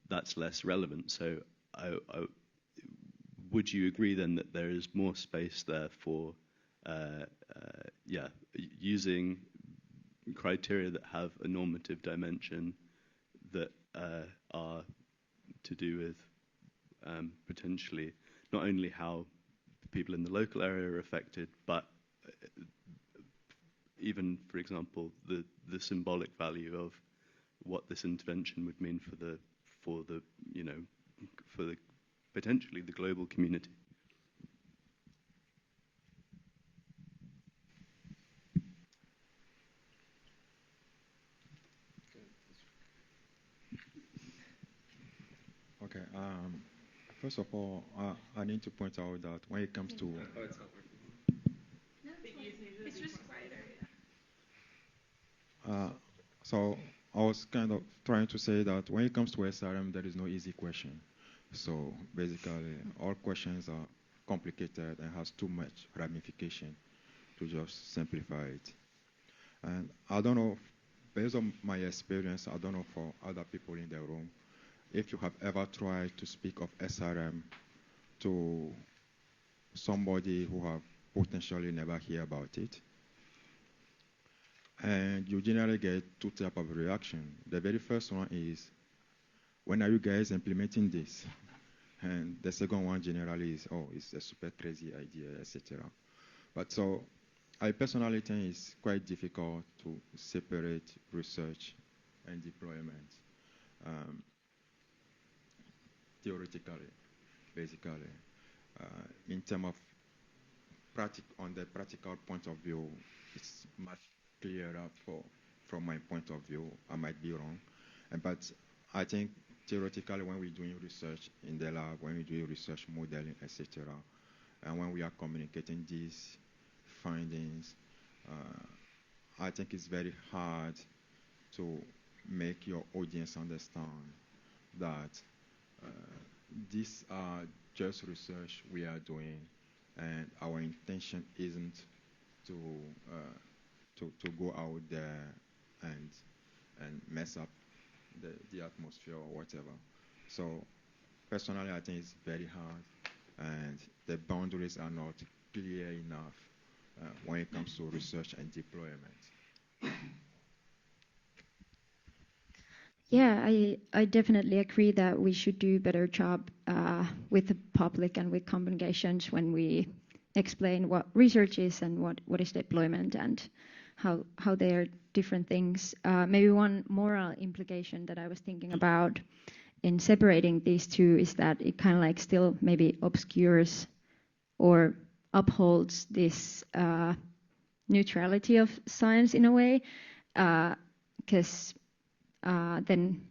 Speaker 5: that's less relevant. So would you agree then that there is more space there for using criteria that have a normative dimension that are to do with potentially not only how people in the local area are affected, but even, for example, the symbolic value of what this intervention would mean for the potentially the global community.
Speaker 6: Okay. First of all, I need to point out that when it comes to
Speaker 7: It's just quieter.
Speaker 6: so I was kind of trying to say that when it comes to SRM, there is no easy question. So basically, all questions are complicated and has too much ramification to just simplify it. And I don't know, based on my experience, I don't know for other people in the room, if you have ever tried to speak of SRM to somebody who have potentially never hear about it. And you generally get two types of reaction. The very first one is, when are you guys implementing this? And the second one generally is, oh, it's a super crazy idea, etc. But so I personally think it's quite difficult to separate research and deployment theoretically, basically. In terms of on the practical point of view, it's much clearer from my point of view. I might be wrong, but I think theoretically, when we're doing research in the lab, when we're doing research modeling, etc., and when we are communicating these findings, I think it's very hard to make your audience understand that these are just research we are doing, and our intention isn't to go out there and mess up the atmosphere or whatever. So personally, I think it's very hard, and the boundaries are not clear enough when it comes to research and deployment.
Speaker 9: Yeah, I definitely agree that we should do a better job with the public and with communications when we explain what research is and what is deployment and how they are different things. Maybe one moral implication that I was thinking about in separating these two is that it kind of like still maybe obscures or upholds this neutrality of science in a way, because then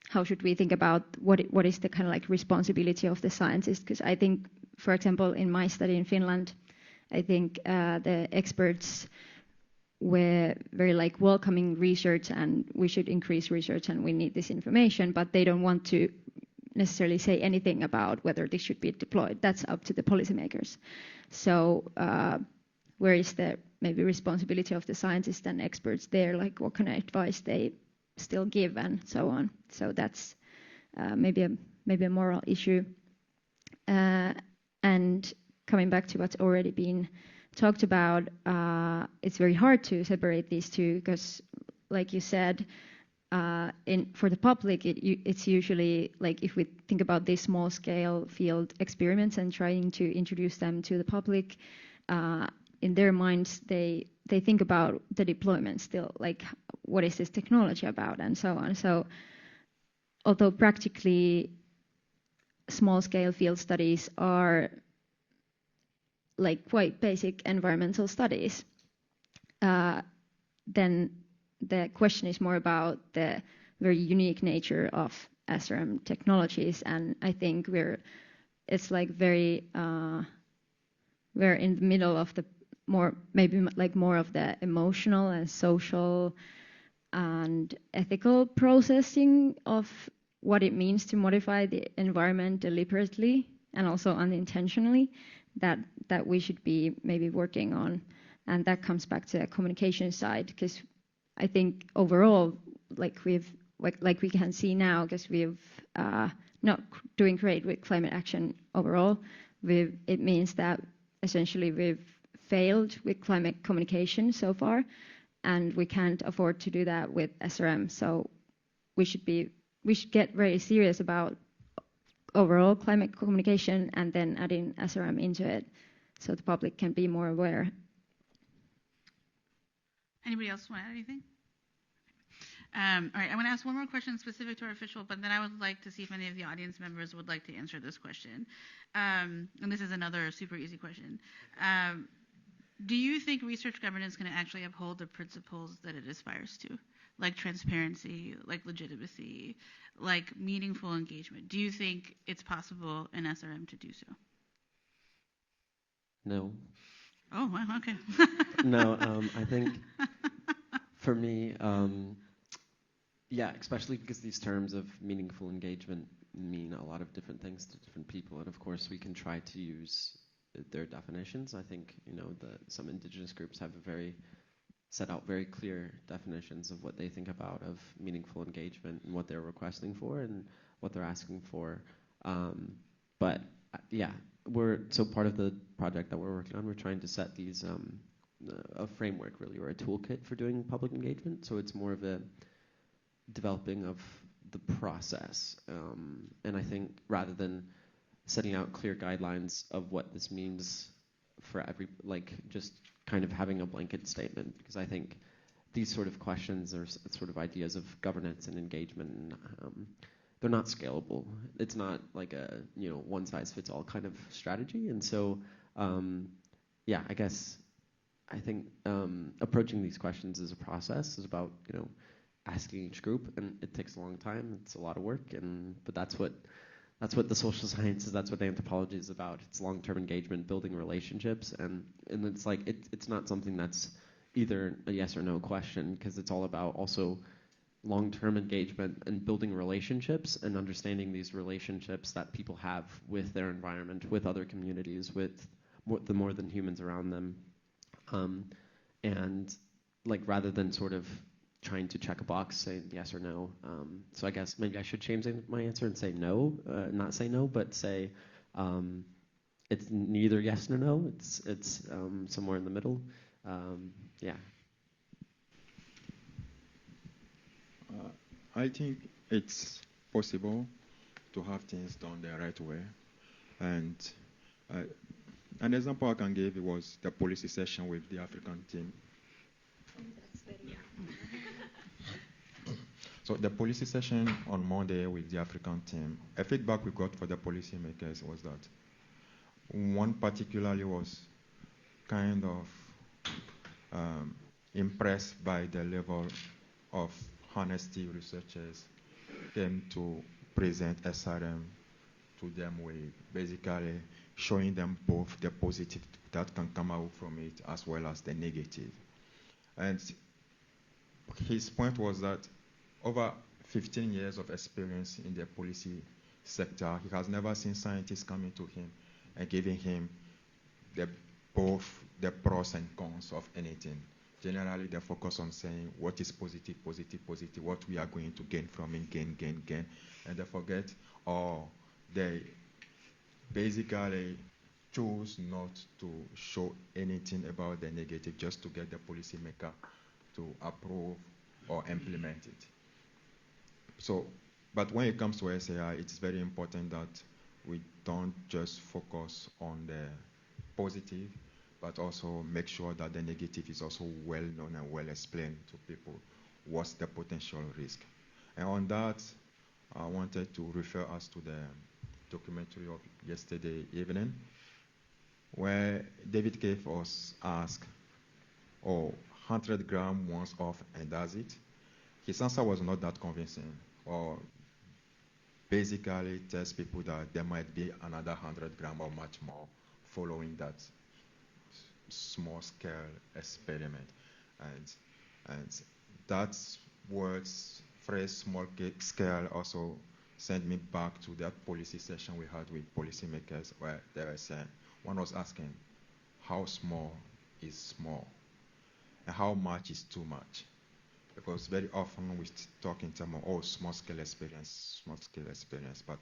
Speaker 9: how should we think about what is the kind of like responsibility of the scientist? Because I think, for example, in my study in Finland, I think the experts were very like welcoming research and we should increase research and we need this information, but they don't want to necessarily say anything about whether this should be deployed. That's up to the policymakers. So where is the maybe responsibility of the scientists and experts there? Like what kind of advice they still give and so on. So that's maybe a moral issue. And coming back to what's already been talked about, it's very hard to separate these two because, like you said, for the public, it's usually like if we think about these small-scale field experiments and trying to introduce them to the public, in their minds they think about the deployment still, like what is this technology about and so on. So although practically small-scale field studies are like quite basic environmental studies, then the question is more about the very unique nature of SRM technologies, and I think it's like we're in the middle of the more of the emotional and social and ethical processing of what it means to modify the environment deliberately and also unintentionally that we should be maybe working on. And that comes back to the communication side, because I think overall, like we can see now, because we've not doing great with climate action overall, it means that essentially we've failed with climate communication so far, and we can't afford to do that with SRM. So we should get very serious about overall climate communication and then adding SRM into it so the public can be more aware.
Speaker 1: Anybody else want to add anything? All right, I want to ask one more question specific to our official, but then I would like to see if any of the audience members would like to answer this question. And this is another super easy question. Do you think research governance can actually uphold the principles that it aspires to, like transparency, like legitimacy, like meaningful engagement? Do you think it's possible in SRM to do so?
Speaker 8: No.
Speaker 1: Oh, wow, okay.
Speaker 8: No, I think for me, yeah, especially because these terms of meaningful engagement mean a lot of different things to different people, and of course we can try to use their definitions. I think some indigenous groups have set out very clear definitions of what they think about of meaningful engagement and what they're requesting for and what they're asking for. But yeah, so part of the project that we're working on, we're trying to set these a framework really, or a toolkit for doing public engagement. So it's more of a developing of the process. And I think rather than setting out clear guidelines of what this means for just kind of having a blanket statement, because I think these sort of questions or sort of ideas of governance and engagement, they're not scalable. It's not like a one-size-fits-all kind of strategy. And so, yeah, I think approaching these questions as a process is about asking each group, and it takes a long time. It's a lot of work, but that's what the social sciences, that's what anthropology is about. It's long-term engagement, building relationships, and it's like it's not something that's either a yes or no question, because it's all about also long-term engagement and building relationships and understanding these relationships that people have with their environment, with other communities, with the more than humans around them, and rather than sort of trying to check a box, say yes or no. So I guess maybe I should change my answer and say no, not say no, but say it's neither yes nor no. It's somewhere in the middle. Yeah.
Speaker 6: I think it's possible to have things done the right way. And an example I can give was the policy session with the African team. So the policy session on Monday with the African team, a feedback we got for the policymakers was that one particularly was kind of impressed by the level of honesty researchers came to present SRM to them with, basically showing them both the positive that can come out from it as well as the negative. And his point was that over 15 years of experience in the policy sector, he has never seen scientists coming to him and giving him both the pros and cons of anything. Generally, they focus on saying what is positive, what we are going to gain from it, gain, and they forget, or they basically choose not to show anything about the negative just to get the policymaker to approve or implement it. So, but when it comes to SAI, it's very important that we don't just focus on the positive, but also make sure that the negative is also well known and well explained to people. What's the potential risk? And on that, I wanted to refer us to the documentary of yesterday evening, where David Cave was asked, 100 grams once off and does it? His answer was not that convincing, or basically tells people that there might be another 100 grams or much more following that small-scale experiment. And that word's phrase small-scale also sent me back to that policy session we had with policymakers, where they were saying, one was asking, how small is small? And how much is too much? Because very often we talk in terms of, small-scale experience, but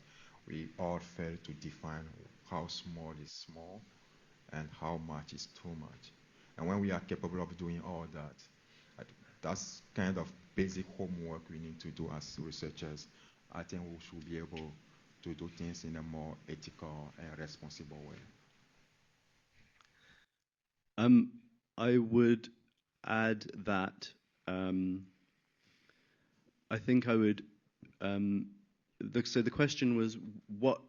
Speaker 6: we all fail to define how small is small and how much is too much. And when we are capable of doing all that, that's kind of basic homework we need to do as researchers. I think we should be able to do things in a more ethical and responsible way.
Speaker 5: I would add that I think I would. So the question was, what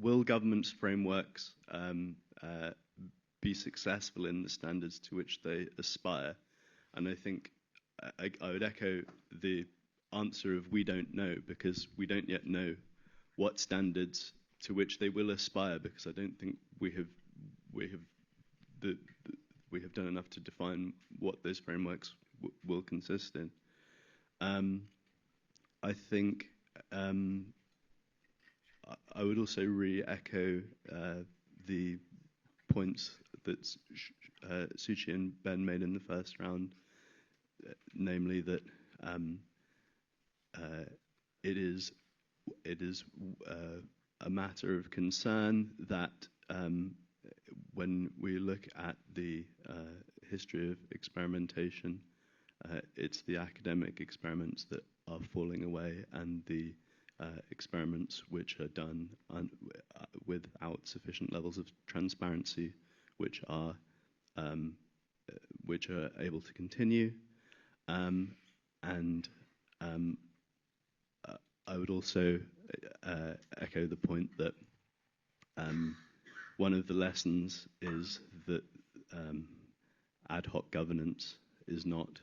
Speaker 5: will government's frameworks be successful in the standards to which they aspire? And I think I would echo the answer of we don't know, because we don't yet know what standards to which they will aspire, because I don't think we have done enough to define what those frameworks will consist in. I think I would also re-echo the points that Suchi and Ben made in the first round, namely that it is a matter of concern that when we look at the history of experimentation, it's the academic experiments that are falling away, and the experiments which are done without sufficient levels of transparency, which are able to continue. I would also echo the point that one of the lessons is that ad hoc governance is not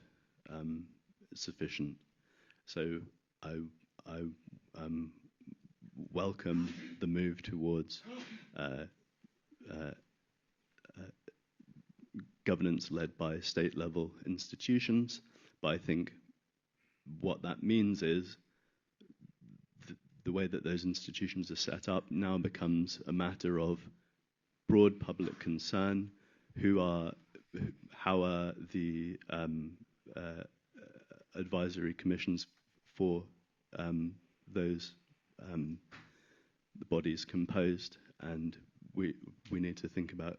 Speaker 5: sufficient. So I welcome the move towards governance led by state-level institutions, but I think what that means is the way that those institutions are set up now becomes a matter of broad public concern. How are the advisory commissions for those the bodies composed, and we need to think about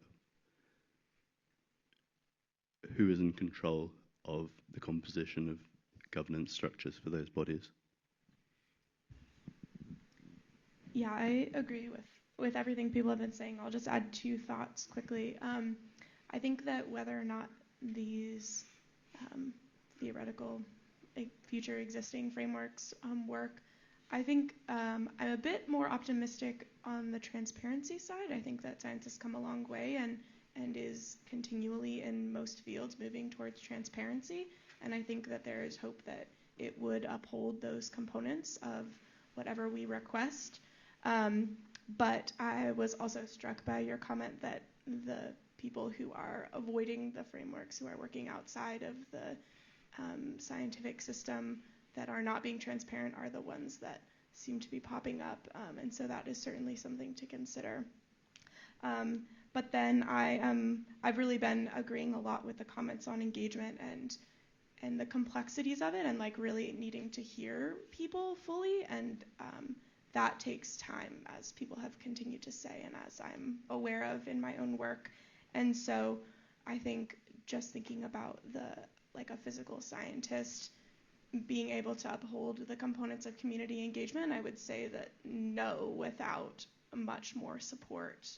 Speaker 5: who is in control of the composition of governance structures for those bodies.
Speaker 7: Yeah, I agree with everything people have been saying. I'll just add 2 thoughts quickly. I think that whether or not these theoretical future existing frameworks work, I think I'm a bit more optimistic on the transparency side. I think that science has come a long way and is continually in most fields moving towards transparency. And I think that there is hope that it would uphold those components of whatever we request. But I was also struck by your comment that the people who are avoiding the frameworks, who are working outside of the scientific system, that are not being transparent, are the ones that seem to be popping up. And so that is certainly something to consider. But then I've really been agreeing a lot with the comments on engagement and the complexities of it, and like really needing to hear people fully, and that takes time, as people have continued to say, and as I'm aware of in my own work. And so I think just thinking about a physical scientist being able to uphold the components of community engagement, I would say that no, without much more support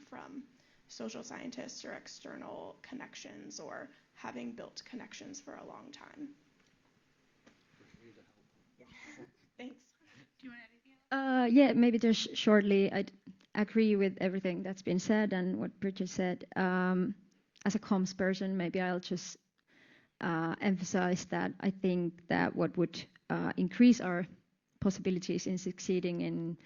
Speaker 7: from social scientists or external connections, or having built connections for a long time. Thanks.
Speaker 1: Do you want to add anything else?
Speaker 9: Yeah, maybe just shortly, I agree with everything that's been said and what Bridget said. As a comms person, maybe I'll just emphasize that I think that what would increase our possibilities in succeeding in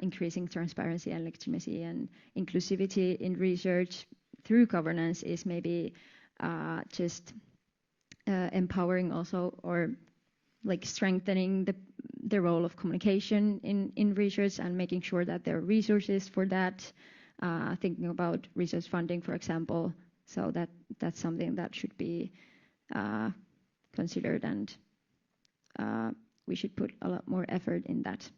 Speaker 9: increasing transparency and legitimacy and inclusivity in research through governance is maybe just empowering also, or like strengthening the role of communication in research, and making sure that there are resources for that, thinking about research funding, for example. So that's something that should be considered, and we should put a lot more effort in that.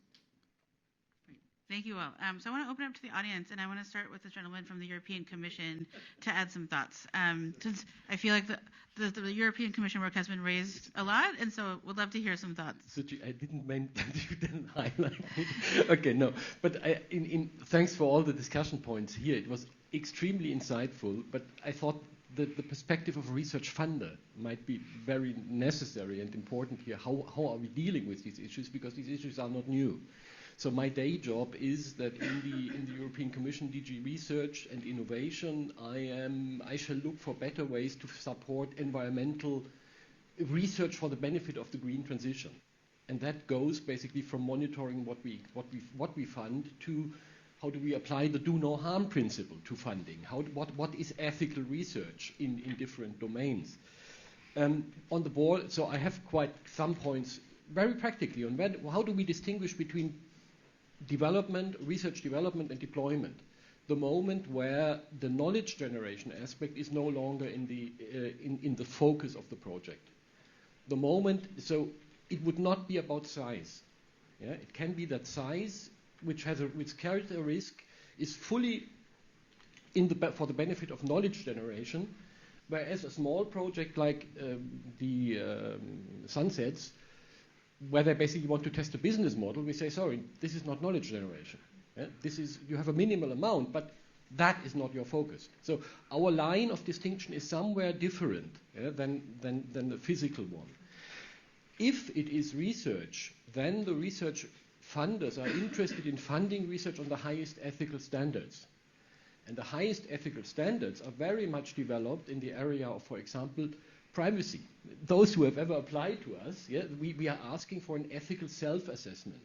Speaker 1: Thank you all. So I want to open up to the audience, and I want to start with the gentleman from the European Commission to add some thoughts. Since I feel like the European Commission work has been raised a lot, and so would love to hear some thoughts.
Speaker 10: Suchi, I didn't mean that you didn't highlight it. Okay, no. But thanks for all the discussion points here. It was extremely insightful, but I thought the perspective of a research funder might be very necessary and important here. How are we dealing with these issues? Because these issues are not new. So my day job is that in the European Commission, DG Research and Innovation, I shall look for better ways to support environmental research for the benefit of the green transition, and that goes basically from monitoring what we fund to how do we apply the do no harm principle to funding. What is ethical research in different domains? On the board, so I have quite some points very practically on how do we distinguish between development, research development, and deployment. The moment where the knowledge generation aspect is no longer in the focus of the project. The moment, so it would not be about size. Yeah? It can be that size, which carries a risk, is fully for the benefit of knowledge generation, whereas a small project like the Sunsets, where they basically want to test a business model, we say, sorry, this is not knowledge generation. Yeah? You have a minimal amount, but that is not your focus. So our line of distinction is somewhere different than the physical one. If it is research, then the research funders are interested in funding research on the highest ethical standards. And the highest ethical standards are very much developed in the area of, for example, privacy. Those who have ever applied to us, we are asking for an ethical self-assessment.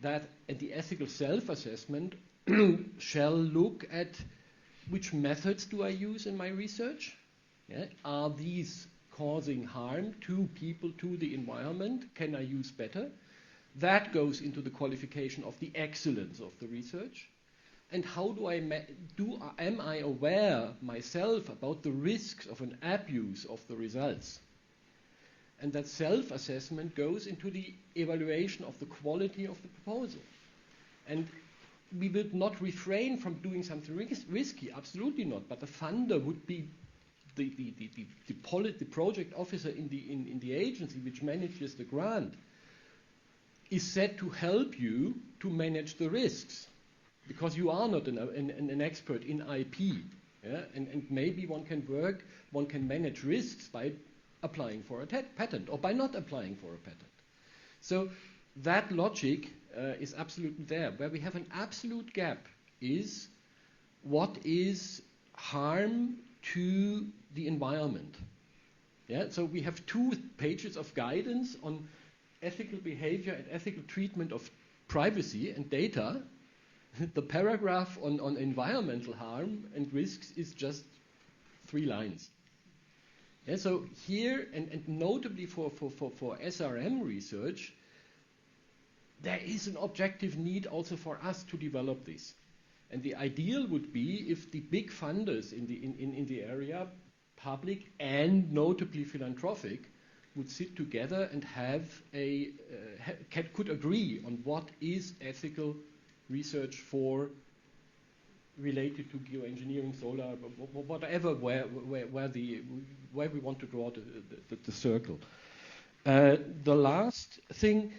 Speaker 10: And the ethical self-assessment shall look at which methods do I use in my research? Yeah? Are these causing harm to people, to the environment? Can I use better? That goes into the qualification of the excellence of the research. And how am I aware myself about the risks of an abuse of the results? And that self-assessment goes into the evaluation of the quality of the proposal. And we will not refrain from doing something risky, absolutely not. But the funder would be the project officer in the agency which manages the grant, is set to help you to manage the risks. Because you are not an expert in IP. Yeah? And maybe one can manage risks by applying for a patent or by not applying for a patent. So that logic is absolutely there. Where we have an absolute gap is what is harm to the environment. Yeah? So we have 2 pages of guidance on ethical behavior and ethical treatment of privacy and data. The paragraph on environmental harm and risks is just 3 lines. Yeah, so here, and notably for SRM research, there is an objective need also for us to develop this. And the ideal would be if the big funders in the area, public and notably philanthropic, would sit together and could agree on what is ethical research related to geoengineering, solar, whatever, where we want to draw the circle. The last thing,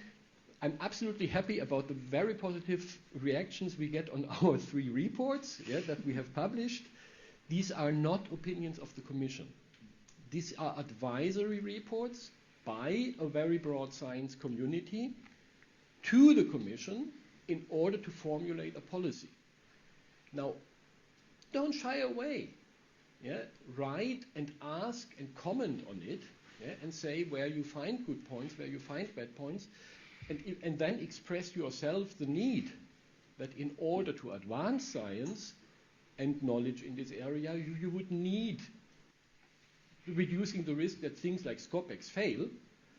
Speaker 10: I'm absolutely happy about the very positive reactions we get on our 3 reports that we have published. These are not opinions of the Commission. These are advisory reports by a very broad science community to the Commission in order to formulate a policy. Now, don't shy away. Write and ask and comment on it, and say where you find good points, where you find bad points, and then express yourself the need that in order to advance science and knowledge in this area, you would need reducing the risk that things like SCOPEX fail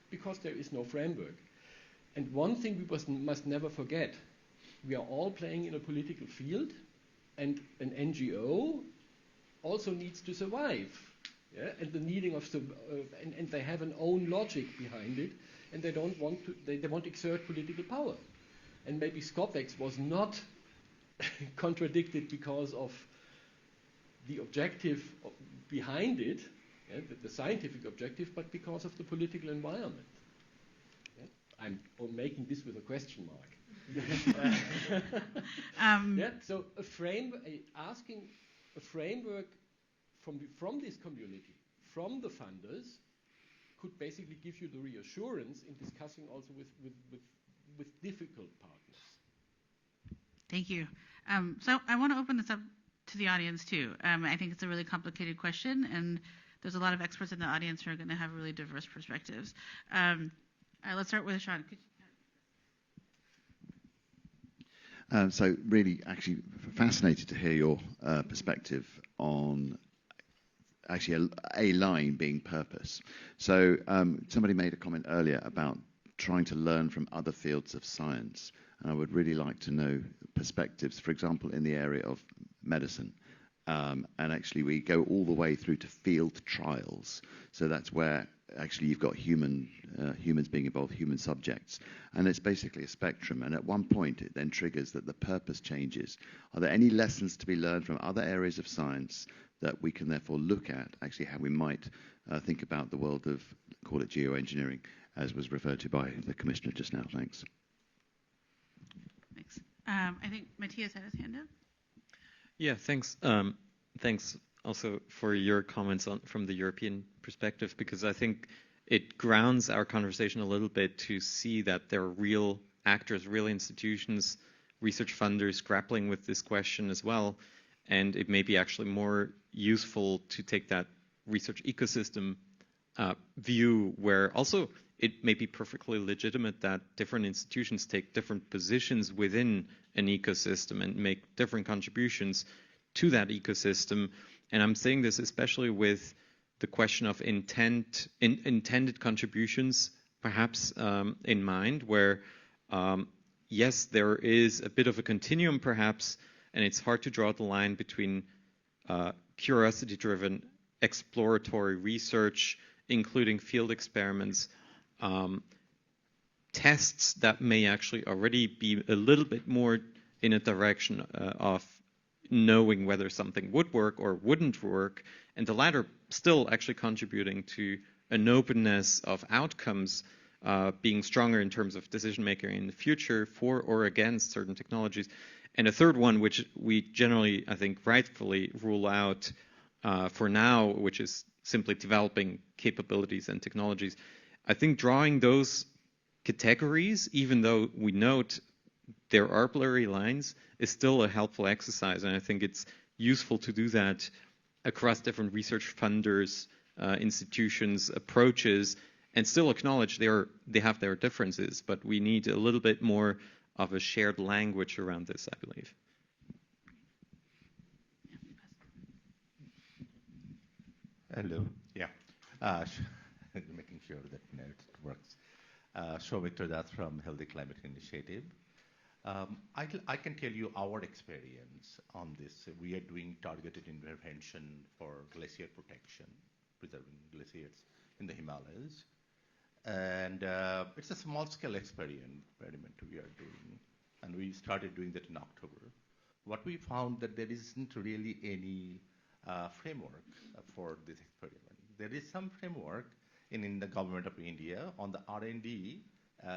Speaker 10: because there is no framework. And one thing we must never forget, we are all playing in a political field, and an NGO also needs to survive. And the needing of and they have an own logic behind it, and they don't want to. They want to exert political power. And maybe SCOPEX was not contradicted because of the objective behind it, the scientific objective, but because of the political environment. I'm making this with a question mark. So asking a framework from this community, from the funders, could basically give you the reassurance in discussing also with difficult partners.
Speaker 1: Thank you. So I want to open this up to the audience too. I think it's a really complicated question, and there's a lot of experts in the audience who are going to have really diverse perspectives. Let's start with Sean.
Speaker 11: So really, actually fascinated to hear your perspective on actually a line being purpose. So somebody made a comment earlier about trying to learn from other fields of science. And I would really like to know perspectives, for example, in the area of medicine. And actually, we go all the way through to field trials. So that's where actually you've got humans being involved, human subjects. And it's basically a spectrum. And at one point, it then triggers that the purpose changes. Are there any lessons to be learned from other areas of science that we can therefore look at, actually how we might think about the world of, call it geoengineering, as was referred to by the Commissioner just now? Thanks.
Speaker 1: Thanks. I think Matthias had his hand up.
Speaker 12: Yeah, thanks. Thanks also for your comments from the European perspective, because I think it grounds our conversation a little bit to see that there are real actors, real institutions, research funders grappling with this question as well. And it may be actually more useful to take that research ecosystem view, where also it may be perfectly legitimate that different institutions take different positions within an ecosystem and make different contributions to that ecosystem. And I'm saying this especially with the question of intended contributions, perhaps in mind, where yes, there is a bit of a continuum perhaps, and it's hard to draw the line between curiosity-driven exploratory research, including field experiments, tests that may actually already be a little bit more in a direction of knowing whether something would work or wouldn't work, and the latter still actually contributing to an openness of outcomes being stronger in terms of decision making in the future for or against certain technologies. And a third one, which we generally, I think, rightfully rule out for now, which is simply developing capabilities and technologies. I think drawing those categories, even though we note there are blurry lines, is still a helpful exercise. And I think it's useful to do that across different research funders, institutions, approaches, and still acknowledge they have their differences. But we need a little bit more of a shared language around this, I believe.
Speaker 13: Hello. Yeah. Making sure that it works. Soumitra Das from Healthy Climate Initiative. I can tell you our experience on this. We are doing targeted intervention for glacier protection, preserving glaciers in the Himalayas. And it's a small-scale experiment we are doing. And we started doing that in October. What we found that there isn't really any framework for this experiment. There is some framework in the government of India on the R&D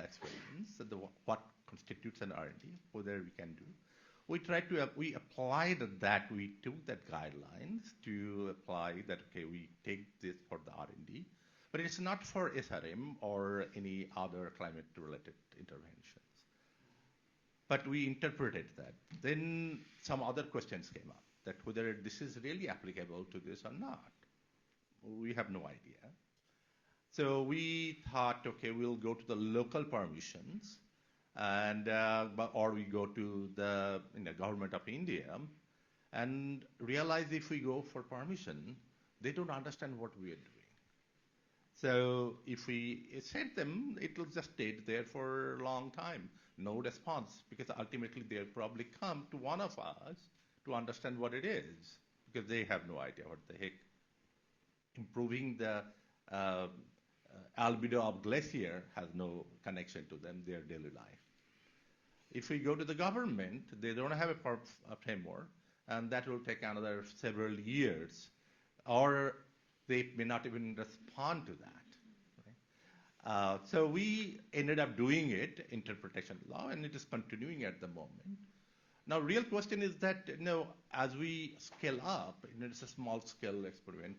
Speaker 13: experiments, what constitutes an R&D, whether we can do. We applied that, we took that guidelines to apply that, okay, we take this for the R&D, but it's not for SRM or any other climate-related interventions. But we interpreted that. Then some other questions came up, that whether this is really applicable to this or not. We have no idea. So we thought, okay, we'll go to the local permissions, and or we go to the government of India, and realize if we go for permission, they don't understand what we are doing. So if we send them, it will just stay there for a long time, no response, because ultimately they'll probably come to one of us to understand what it is, because they have no idea what the heck. Improving the albedo of glacier has no connection to them, their daily life. If we go to the government, they don't have a framework, and that will take another several years, or they may not even respond to that. Right? So we ended up doing it, interpretation law, and it is continuing at the moment. Now, real question is that, as we scale up, it's a small-scale experiment,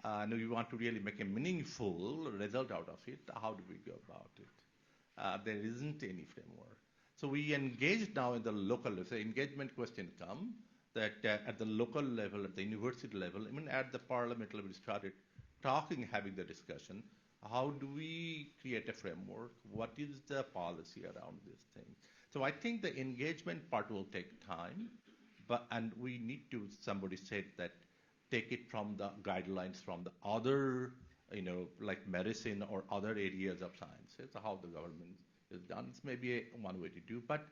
Speaker 13: and we want to really make a meaningful result out of it. How do we go about it? There isn't any framework. So we engaged now in the local level. So engagement question come that at the local level, at the university level, even at the parliament level, we started talking, having the discussion. How do we create a framework? What is the policy around this thing? So I think the engagement part will take time, and we need to, somebody said that, take it from the guidelines from the other like medicine or other areas of science. It's how the government is done. It's maybe one way to do, but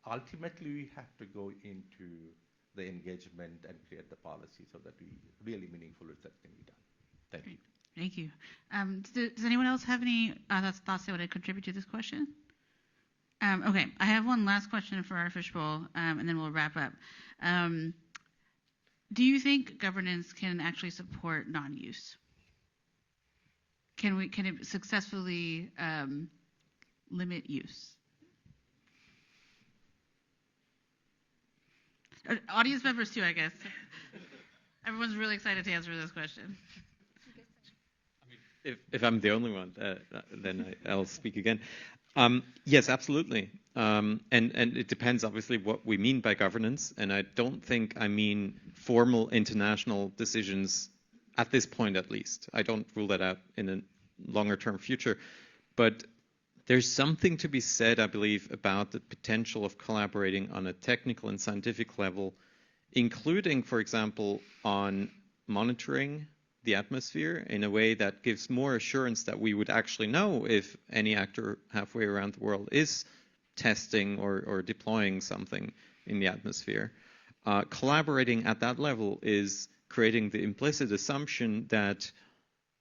Speaker 13: ultimately we have to go into the engagement and create the policy so that really meaningful research can be done. Thank you.
Speaker 1: Thank you. Does anyone else have any thoughts they want to contribute to this question? Okay, I have one last question for our fishbowl, and then we'll wrap up. Do you think governance can actually support non-use? Can it successfully limit use? Audience members too, I guess. Everyone's really excited to answer this question.
Speaker 12: If I'm the only one, then I'll speak again. Yes, absolutely. And it depends, obviously, what we mean by governance. And I don't think I mean formal international decisions at this point, at least. I don't rule that out in a longer-term future. But there's something to be said, I believe, about the potential of collaborating on a technical and scientific level, including, for example, on monitoring the atmosphere in a way that gives more assurance that we would actually know if any actor halfway around the world is testing or deploying something in the atmosphere. Collaborating at that level is creating the implicit assumption that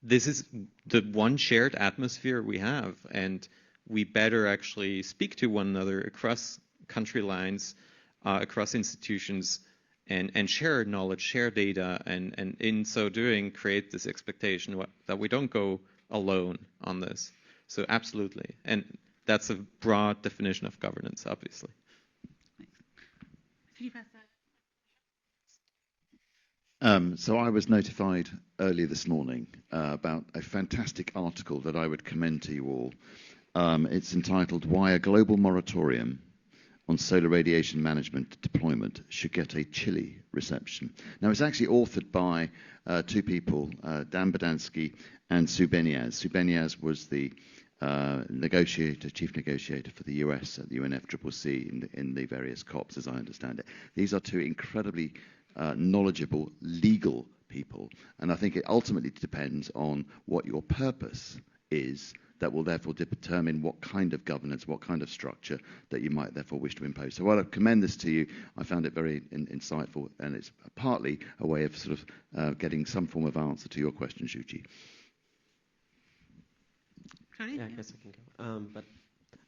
Speaker 12: this is the one shared atmosphere we have, and we better actually speak to one another across country lines, across institutions, and share knowledge, share data, and in so doing create this expectation that we don't go alone on this. So absolutely. And that's a broad definition of governance, obviously.
Speaker 1: Can you pass
Speaker 11: that? So I was notified earlier this morning about a fantastic article that I would commend to you all. It's entitled "Why a Global Moratorium on Solar Radiation Management Deployment Should Get a Chilly Reception." Now, it's actually authored by two people, Dan Badansky and Sue Beniaz. Sue Beniaz was the chief negotiator for the US at the UNFCCC in the various COPs, as I understand it. These are two incredibly knowledgeable legal people, and I think it ultimately depends on what your purpose is that will therefore determine what kind of governance, what kind of structure that you might therefore wish to impose. So while I commend this to you, I found it very insightful, and it's partly a way of sort of getting some form of answer to your question, Shuchi.
Speaker 8: Yeah, I guess I can go. But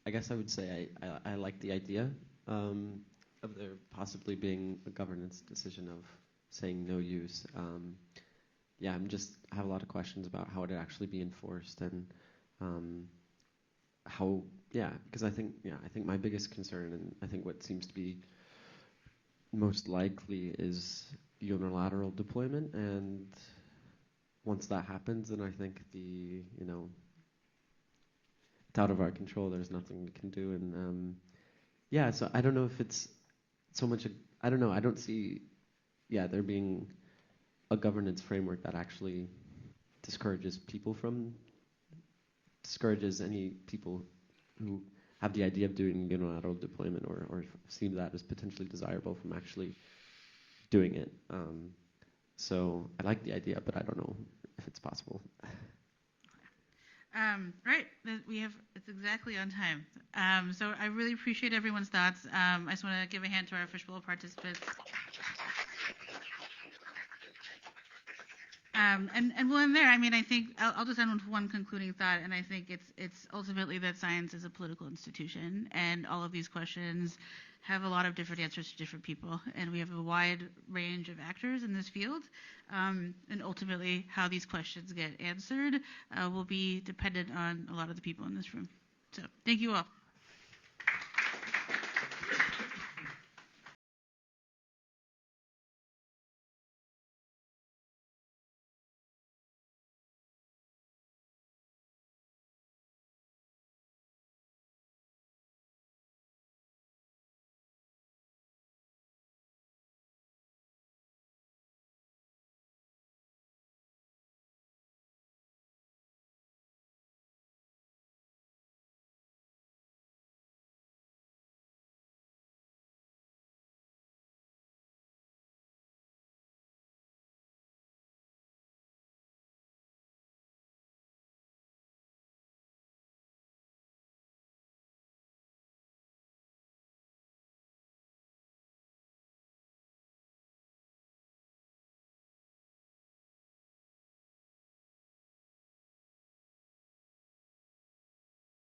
Speaker 8: I guess I would say I like the idea of there possibly being a governance decision of saying no use. I have a lot of questions about how it would actually be enforced and because I think my biggest concern, and I think what seems to be most likely, is unilateral deployment. And once that happens, then I think it's out of our control. There's nothing we can do. And so I don't know if it's so much. I don't know. I don't see there being a governance framework that actually discourages any people who have the idea of doing unilateral deployment or see that as potentially desirable from actually doing it. So I like the idea, but I don't know if it's possible.
Speaker 1: Right, it's exactly on time. So I really appreciate everyone's thoughts. I just want to give a hand to our fishbowl participants. And we'll end there. I mean, I think I'll just end with one concluding thought, and I think it's ultimately that science is a political institution, and all of these questions have a lot of different answers to different people, and we have a wide range of actors in this field, and ultimately how these questions get answered will be dependent on a lot of the people in this room. So thank you all.